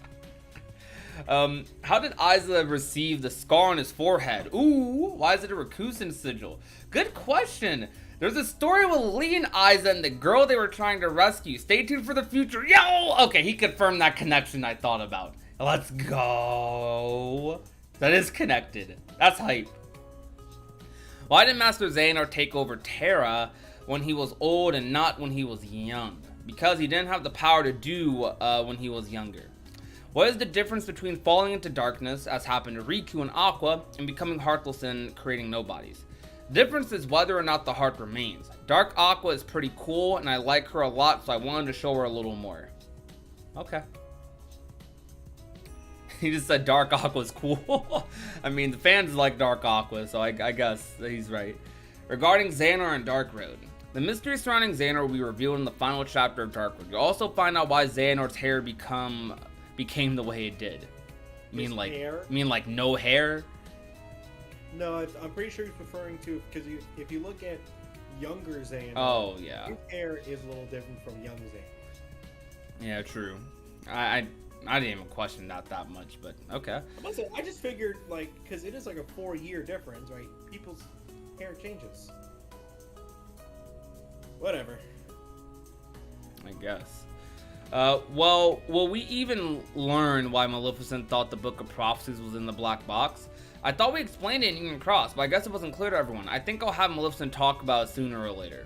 How did Isa receive the scar on his forehead? Ooh, why is it a Rakusen sigil? Good question. There's a story with Lee and Isa and the girl they were trying to rescue. Stay tuned for the future. Yo! Okay, he confirmed that connection I thought about. Let's go. That is connected. That's hype. Why did Master Xehanort take over Terra when he was old and not when he was young? Because he didn't have the power to do when he was younger. What is the difference between falling into darkness, as happened to Riku and Aqua, and becoming heartless and creating nobodies? Difference is whether or not the heart remains. Dark Aqua is pretty cool, and I like her a lot, so I wanted to show her a little more. Okay. He just said Dark Aqua is cool. I mean, the fans like Dark Aqua, so I guess he's right. Regarding Xehanort and Dark Road. The mystery surrounding Xehanort will be revealed in the final chapter of Dark Road. You'll also find out why Xehanort's hair became the way it did. His hair? You mean like no hair? No, I'm pretty sure he's referring to, because if you look at younger Xehanort, Oh, yeah. his hair is a little different from young Xehanort. Yeah, true. I didn't even question that much, but okay. I just figured, like, because it is like a 4-year difference, right? People's hair changes. Whatever. I guess. Well, will we even learn why Maleficent thought the Book of Prophecies was in the black box? I thought we explained it in Union Cross, but I guess it wasn't clear to everyone. I think I'll have Maleficent talk about it sooner or later.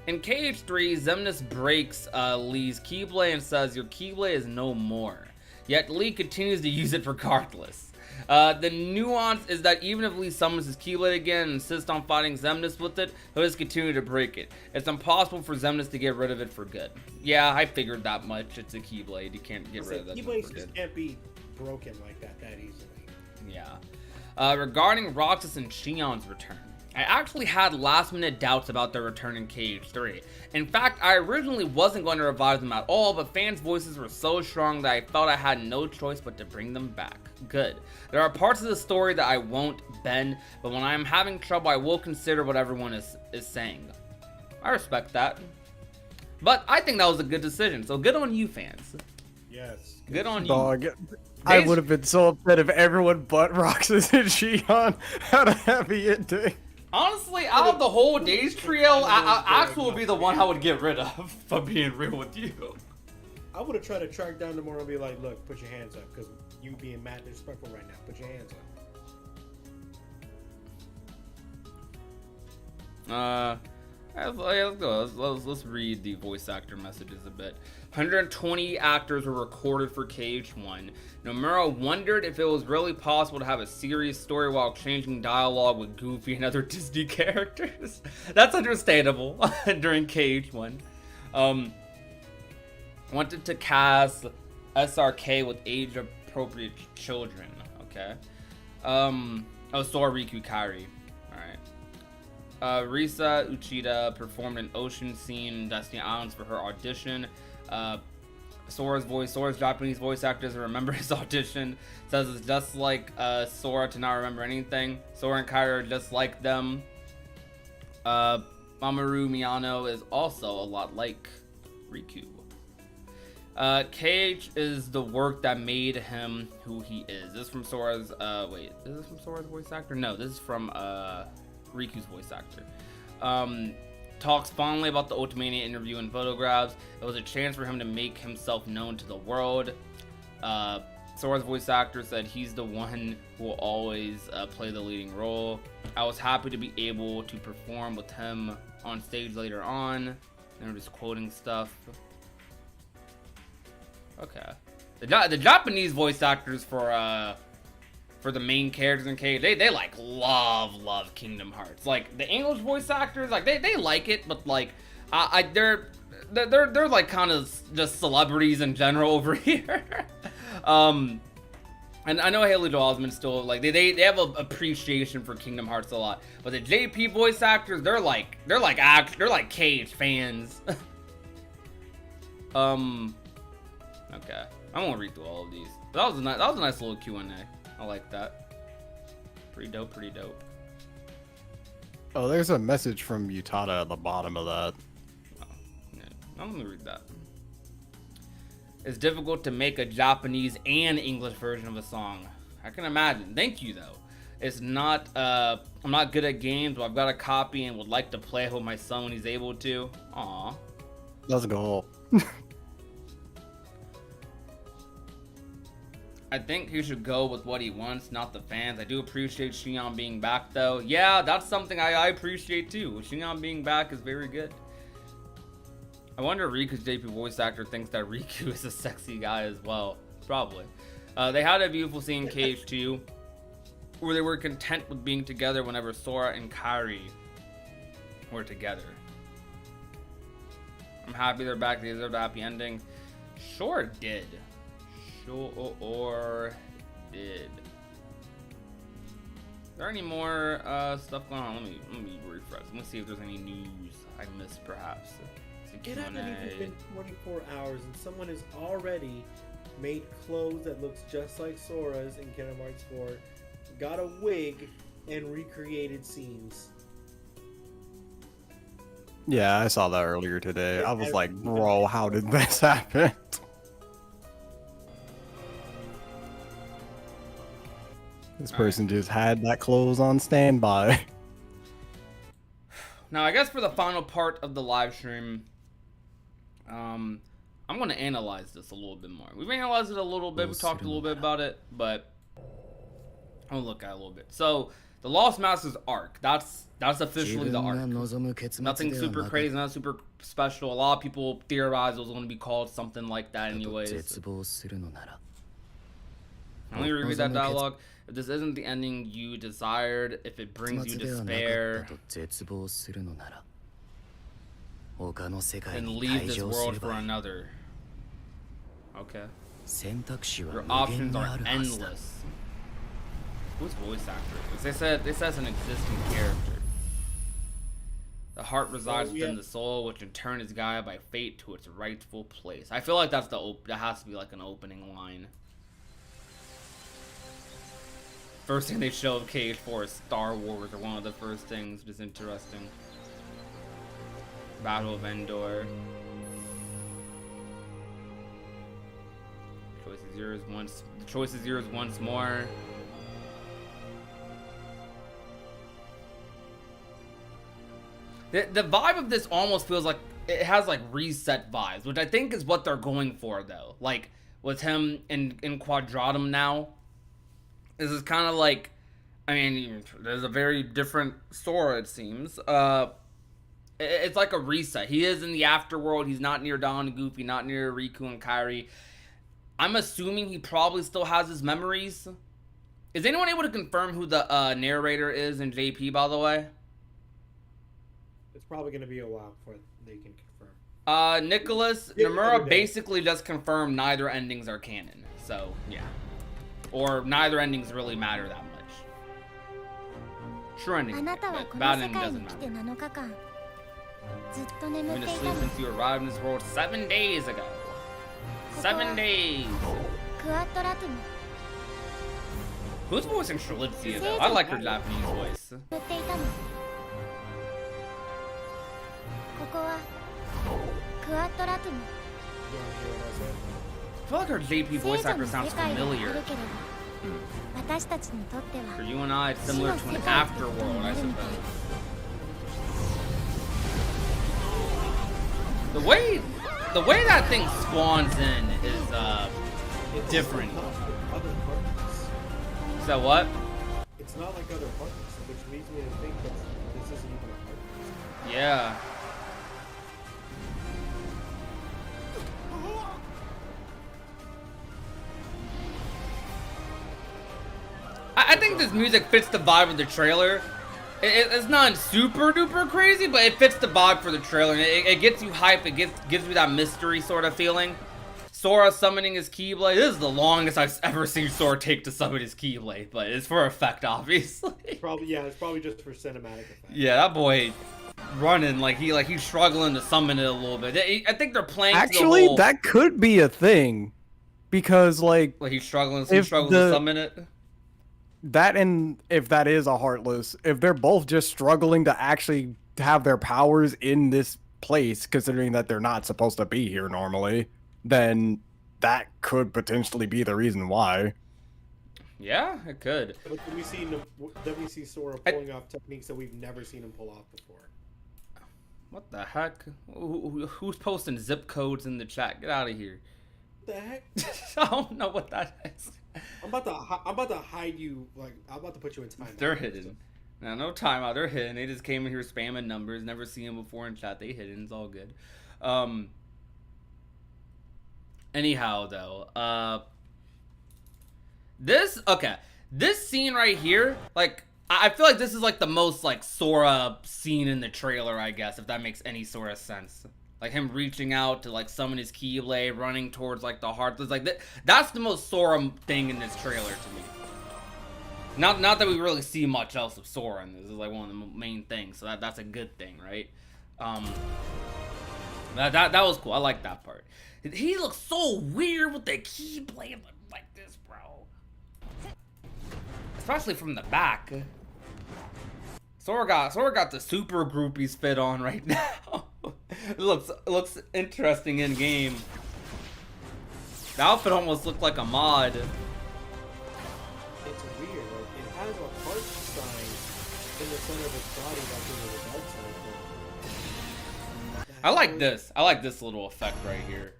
In KH3, Xemnas breaks Lee's Keyblade and says, "Your Keyblade is no more." Yet Lee continues to use it regardless. The nuance is that even if Lee summons his Keyblade again and insists on fighting Xemnas with it, he'll just continue to break it. It's impossible for Xemnas to get rid of it for good. Yeah, I figured that much. It's a Keyblade. You can't get rid of that. Keyblades just can't be broken like that easily. Yeah. Regarding Roxas and Shion's return, I actually had last-minute doubts about their return in KH3. In fact, I originally wasn't going to revive them at all, but fans' voices were so strong that I felt I had no choice but to bring them back. Good. There are parts of the story that I won't bend, but when I am having trouble, I will consider what everyone is saying. I respect that. But I think that was a good decision, so good on you, fans. Yes. Good on you. Dog. I would have been so upset if everyone but Roxas and Shion had a happy ending. Honestly, out of the whole Days trio, Axel would be the one I would get rid of, if I'm being real with you. I would have tried to track down tomorrow and be like, look, put your hands up, because you being mad disrespectful right now. Put your hands up. Let's go. Let's read the voice actor messages a bit. 120 actors were recorded for KH1. Nomura wondered if it was really possible to have a serious story while exchanging dialogue with Goofy and other Disney characters. That's understandable during KH1. Wanted to cast SRK with age-appropriate children. Okay. Sora, Riku, Kairi. Alright. Risa Uchida performed an ocean scene in Destiny Islands for her audition. Sora's Japanese voice actor doesn't remember his audition. Says it's just like Sora to not remember anything. Sora and Kairi are just like them. Mamoru Miyano is also a lot like Riku. KH is the work that made him who he is. This is from Sora's wait, is this from Sora's voice actor? No, this is from Riku's voice actor. Talks fondly about the Ultimania interview and photographs. It was a chance for him to make himself known to the world. Sora's voice actor said he's the one who will always play the leading role. I was happy to be able to perform with him on stage later on. And I'm just quoting stuff. Okay. The Japanese voice actors for the main characters in K, they like love Kingdom Hearts. Like the English voice actors, like they like it, but like they're like kind of just celebrities in general over here. And I know Haley Joel Osment still like they have an appreciation for Kingdom Hearts a lot, but the JP voice actors, they're like Cage fans. Okay, I'm gonna read through all of these. That was a nice little Q&A. I like that. Pretty dope. Oh, there's a message from Utada at the bottom of that. Oh, yeah. I'm gonna read that. It's difficult to make a Japanese and English version of a song. I can imagine. Thank you though. It's not I'm not good at games, but I've got a copy and would like to play it with my son when he's able to. Aw. Let's go. I think he should go with what he wants, not the fans. I do appreciate Shion being back, though. Yeah, that's something I appreciate, too. Shion being back is very good. I wonder if Riku's JP voice actor thinks that Riku is a sexy guy as well. Probably. They had a beautiful scene in KH2. where they were content with being together whenever Sora and Kairi were together. I'm happy they're back. They deserve a happy ending. Sure did. Sure did. Is there any more stuff going on? Let me refresh. Let me see if there's any news I missed, perhaps. It hasn't even been 24 hours, and someone has already made clothes that looks just like Sora's in Kingdom Hearts 4, got a wig, and recreated scenes. Yeah, I saw that earlier today. I was like, bro, how did this happen? This person just had that clothes on standby. Now, I guess for the final part of the live stream, I'm going to analyze this a little bit more. We've analyzed it a little bit. We talked a little bit about it, but I'll look at it a little bit. So, the Lost Masters arc, that's officially the arc. Nothing super crazy, not super special. A lot of people theorize it was going to be called something like that anyways. Let me reread that dialogue. If this isn't the ending you desired, if it brings you despair, then leave this world for another. Okay. Your options are endless. Who's voice actor? They said it's an existing character. The heart resides within the soul, which in turn is guided by fate to its rightful place. I feel like that's that has to be like an opening line. First thing they show of KH4 is Star Wars, or one of the first things, which is interesting. Battle of Endor. The choice is yours once more. The vibe of this almost feels like it has like reset vibes, which I think is what they're going for though. Like with him in Quadratum now, this is kind of like, I mean, there's a very different Sora it seems. It's like a reset. He is in the afterworld. He's not near Don and Goofy, not near Riku and Kairi. I'm assuming he probably still has his memories. Is anyone able to confirm who the narrator is in JP, by the way? It's probably going to be a while before they can confirm. Nicholas, Nomura basically just confirmed neither endings are canon. So, yeah. Or neither endings really matter that much. True ending, but bad ending doesn't matter. You've been asleep since you arrived in this world 7 days ago. 7 days! Who's voicing Shalizia though? I like her Japanese voice. I feel like her JP voice actor sounds familiar. For you and I, it's similar to an afterworld, I suppose. The way that thing spawns in is different. So what? It's not like other partners, which leads me to think that this isn't even a partner. Yeah. I think this music fits the vibe of the trailer. It's not super duper crazy, but it fits the vibe for the trailer. It gets you hype. It gives you that mystery sort of feeling. Sora summoning his Keyblade. This is the longest I've ever seen Sora take to summon his Keyblade, but it's for effect, obviously. It's probably just for cinematic effect. Yeah, that boy running like he's struggling to summon it a little bit. I think they're playing. Actually, that could be a thing, because like he's struggling to summon it. That, and if that is a Heartless, if they're both just struggling to actually have their powers in this place, considering that they're not supposed to be here normally, then that could potentially be the reason why. Yeah, it could. But we see Sora pulling off techniques that we've never seen him pull off before. What the heck? Who's posting zip codes in the chat? Get out of here. What the heck? I don't know what that is. I'm about to hide you. Like, I'm about to put you in timeout. They're hidden. Now, no timeout. They're hidden. They just came in here spamming numbers. Never seen them before in chat. They hidden. It's all good. Anyhow, though, This scene right here, like, I feel like this is like the most like Sora scene in the trailer, I guess, if that makes any sort of sense. Like him reaching out to like summon his Keyblade, running towards like the heart. Like that's the most Sora thing in this trailer to me. Not that we really see much else of Sora in this. This is like one of the main things, so that's a good thing, right? That was cool. I like that part. He looks so weird with the Keyblade like this, bro. Especially from the back. Sora got the super groupies fit on right now. It looks interesting in game. The outfit almost looked like a mod. It's weird. Like, it has a heart sign in the center of its body like in the dark side. I like this. I like this little effect right here.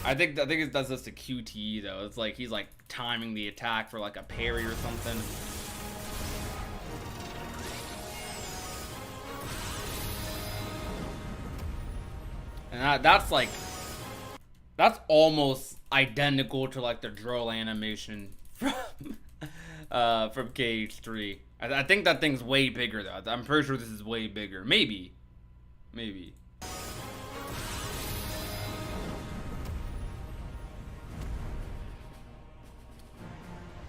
I think it does this to QTE though. It's like he's like timing the attack for like a parry or something. And that's almost identical to like the drill animation from KH3. I think that thing's way bigger though. I'm pretty sure this is way bigger. Maybe.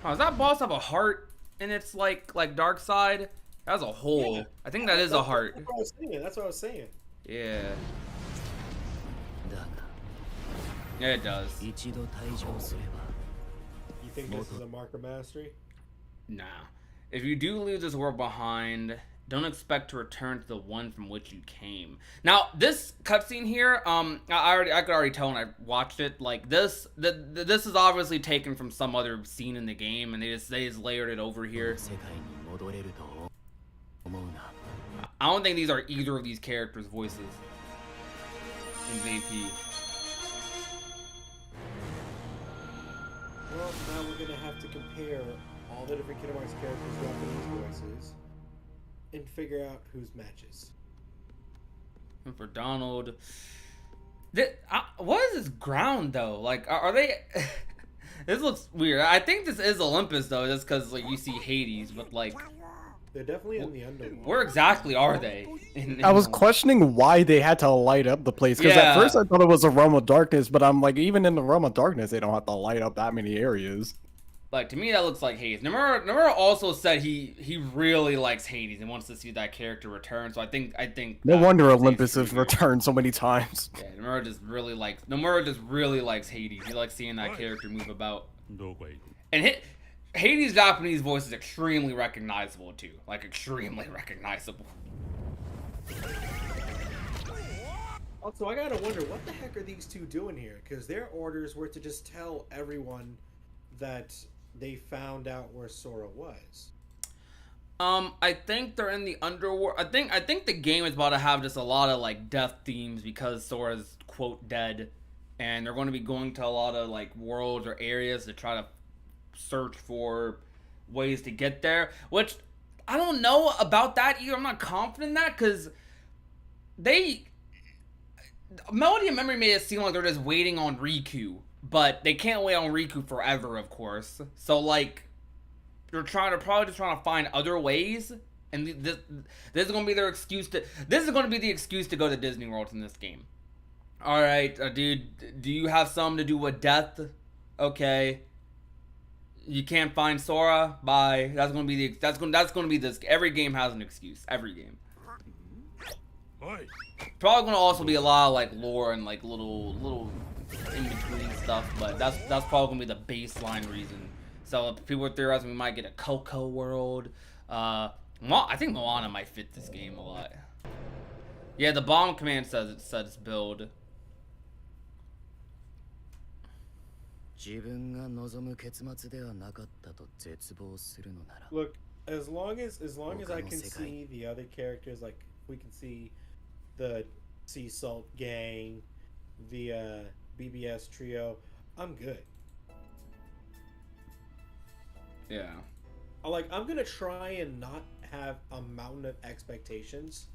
Oh, does that boss have a heart in its like dark side? That's a hole. Yeah. I think that is a heart. That's what I was saying. Yeah. だが Yeah, it does. 一度退場すれば You think this is a mark of mastery? Nah. If you do leave this world behind, don't expect to return to the one from which you came. Now, this cutscene here, I could already tell when I watched it. Like this is obviously taken from some other scene in the game, and they just layered it over here. 世界に戻れると思うな I don't think these are either of these characters' voices in VP. Well, now we're gonna have to compare all the different Kingdom Hearts characters' Japanese voices and figure out whose matches. And for Donald, what is this ground though? Like, are they? This looks weird. I think this is Olympus though, just because like you see Hades, but like, They're definitely in the underworld. where exactly are they? I was questioning why they had to light up the place because Yeah. at first I thought it was a realm of darkness, but I'm like, even in the realm of darkness, they don't have to light up that many areas. Like to me, that looks like Hades. Nomura also said he really likes Hades and wants to see that character return. So I think No wonder Hades Olympus is has returned so many times. Yeah, Nomura just really likes Hades. He likes seeing that character move about. どこへ行く And Hades' Japanese voice is extremely recognizable too. Like extremely recognizable. Also, I gotta wonder, what the heck are these two doing here? Because their orders were to just tell everyone that they found out where Sora was. I think they're in the underworld. I think the game is about to have just a lot of like death themes because Sora's quote dead, and they're going to be going to a lot of like worlds or areas to try to search for ways to get there. Which I don't know about that either. I'm not confident in that because Melody and Memory made it seem like they're just waiting on Riku, but they can't wait on Riku forever, of course. So like, they're probably just trying to find other ways, and this is gonna be their excuse to. This is gonna be the excuse to go to Disney World in this game. All right, dude, do you have something to do with death? Okay. You can't find Sora. Bye. That's gonna be this. Every game has an excuse. Every game. Probably gonna also be a lot of like lore and like little in between stuff, but that's probably gonna be the baseline reason. So people are theorizing we might get a Coco world. I think Moana might fit this game a lot. Yeah, the bomb command says it's build. 自分が望む結末ではなかったと絶望するのなら Look, as long as I can see the other characters, like we can see the Sea Salt Gang, the BBS trio, I'm good. Yeah. I'm gonna try and not have a mountain of expectations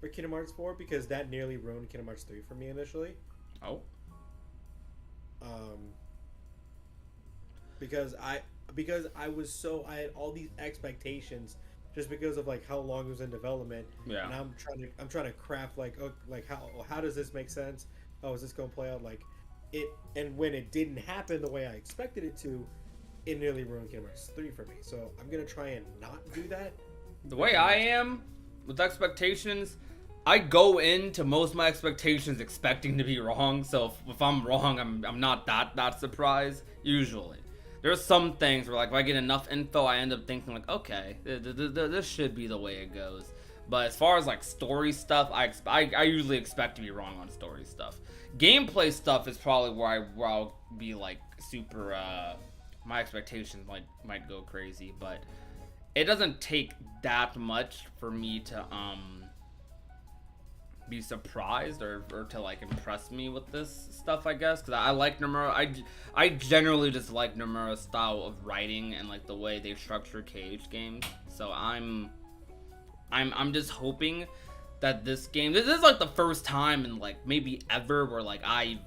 for Kingdom Hearts 4 because that nearly ruined Kingdom Hearts 3 for me initially. Oh. because I I had all these expectations just because of like how long it was in development. Yeah. And I'm trying to craft like, oh, like how does this make sense? Oh, is this going to play out like it? And when it didn't happen the way I expected it to, it nearly ruined Kingdom Hearts 3 for me. So I'm gonna try and not do that. The way I am with expectations, I go into most of my expectations expecting to be wrong. So if I'm wrong, I'm not that surprised usually. There's some things where like if I get enough info, I end up thinking like, okay, this should be the way it goes. But as far as like story stuff, I usually expect to be wrong on story stuff. Gameplay stuff is probably where I'll be like super. My expectations might go crazy, but it doesn't take that much for me to be surprised or to like impress me with this stuff, I guess, because I like Nomura. I generally just like Nomura's style of writing and like the way they structure KH games. So I'm just hoping that this game, this is like the first time in like maybe ever where like I've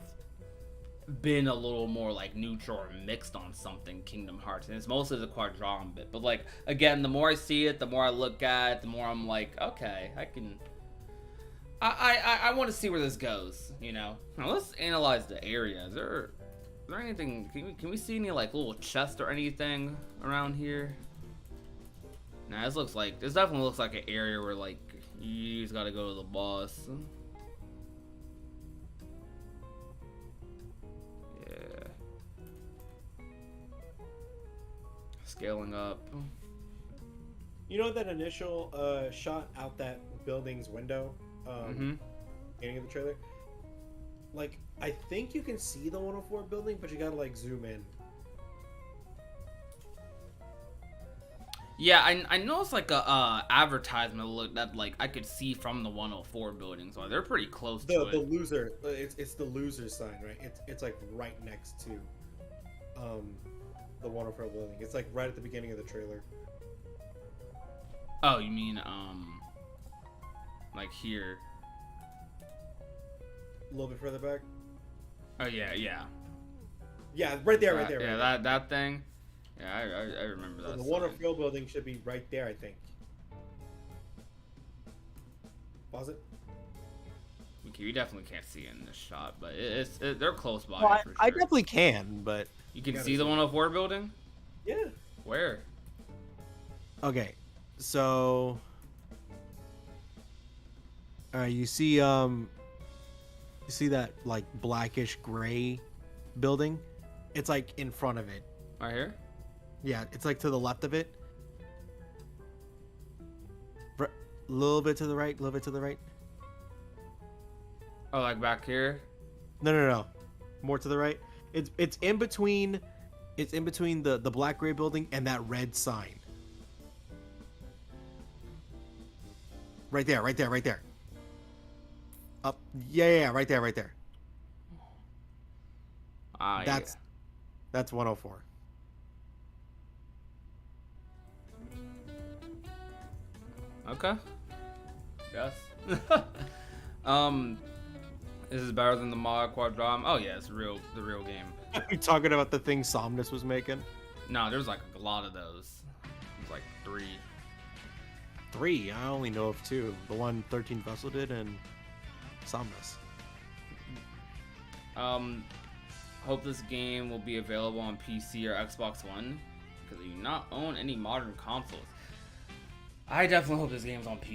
been a little more like neutral or mixed on something Kingdom Hearts, and it's mostly the Quadron bit. But like again, the more I see it, the more I look at it, the more I'm like, okay, I want to see where this goes, you know. Now let's analyze the area. Is there anything? Can we see any like little chests or anything around here? Nah, this definitely looks like an area where like you just gotta go to the boss. Yeah. Scaling up. You know that initial shot out that building's window, beginning of the trailer? Like, I think you can see the 104 building, but you gotta like zoom in. Yeah, I noticed like a advertisement look that like I could see from the 104 building, so they're pretty close to it. The loser, it's the loser sign, right? It's like right next to the 104 building. It's like right at the beginning of the trailer. Oh, you mean like here? A little bit further back. Oh yeah. Yeah, right there, right there. Yeah, right there. that thing. Yeah, I remember that. So the 104 building should be right there, I think. Pause it. Okay, you definitely can't see it in this shot, but they're close by. Well, for sure. I definitely can, but You can gotta see the see. 104 building? Yeah. Where? okay. So, all right, you see that like blackish gray building? It's like in front of it. Right here? Yeah, it's like to the left of it. A little bit to the right, a little bit to the right. Oh, like back here? No. More to the right. It's in between. It's in between the black gray building and that red sign. Right there. Up. Yeah, right there. Ah, That's 104. Okay. Yes. This is better than the mod Quadron. Oh yeah, it's the real game. Are you talking about the thing Somnus was making? No, there's like a lot of those. There's like 3. 3. I only know of 2. The one 13 Vessel did and Somnus. Hope this game will be available on PC or Xbox One because you do not own any modern consoles. I definitely hope this game's on PC too.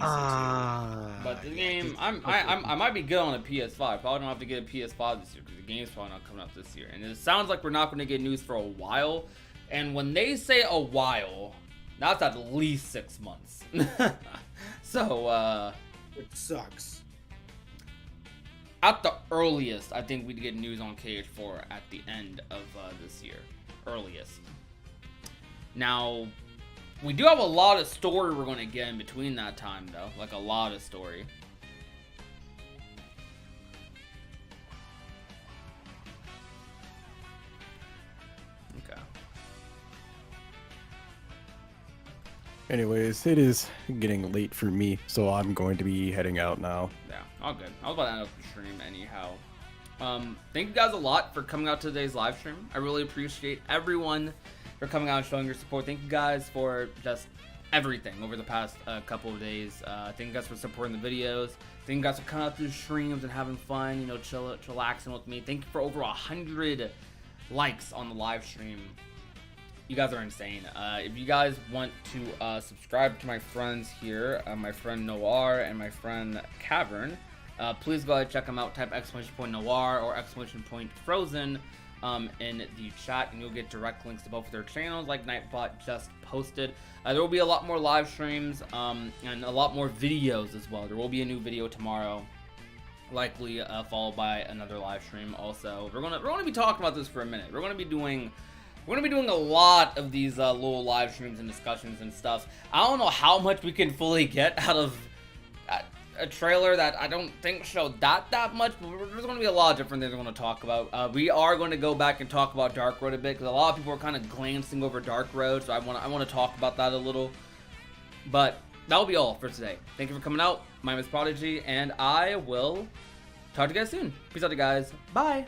But the game, I might be good on a PS5. Probably don't have to get a PS5 this year because the game's probably not coming out this year. And it sounds like we're not going to get news for a while. And when they say a while, that's at least 6 months. So, It sucks. at the earliest, I think we'd get news on KH4 at the end of this year. Earliest. Now, we do have a lot of story we're going to get in between that time, though. Like, a lot of story. Okay. Anyways, it is getting late for me, so I'm going to be heading out now. Yeah, all good. I was about to end up the stream anyhow. Thank you guys a lot for coming out to today's live stream. I really appreciate everyone for coming out and showing your support. Thank you guys for just everything over the past couple of days. Thank you guys for supporting the videos. Thank you guys for coming out to the streams and having fun, you know, chillaxing with me. Thank you for over 100 likes on the live stream. You guys are insane. If you guys want to subscribe to my friends here, my friend Noir and my friend Cavern, please go ahead and check them out. Type !Noir or !Frozen in the chat, and you'll get direct links to both of their channels, like Nightbot just posted. There will be a lot more live streams and a lot more videos as well. There will be a new video tomorrow, likely followed by another live stream. Also, we're gonna be talking about this for a minute. We're gonna be doing a lot of these little live streams and discussions and stuff. I don't know how much we can fully get out of a trailer that I don't think showed that much, but there's going to be a lot of different things we're going to talk about. We are going to go back and talk about Dark Road a bit, because a lot of people are kind of glancing over Dark Road, so I want to talk about that a little. But that will be all for today. Thank you for coming out. My name is Prodigy, and I will talk to you guys soon. Peace out, you guys. Bye.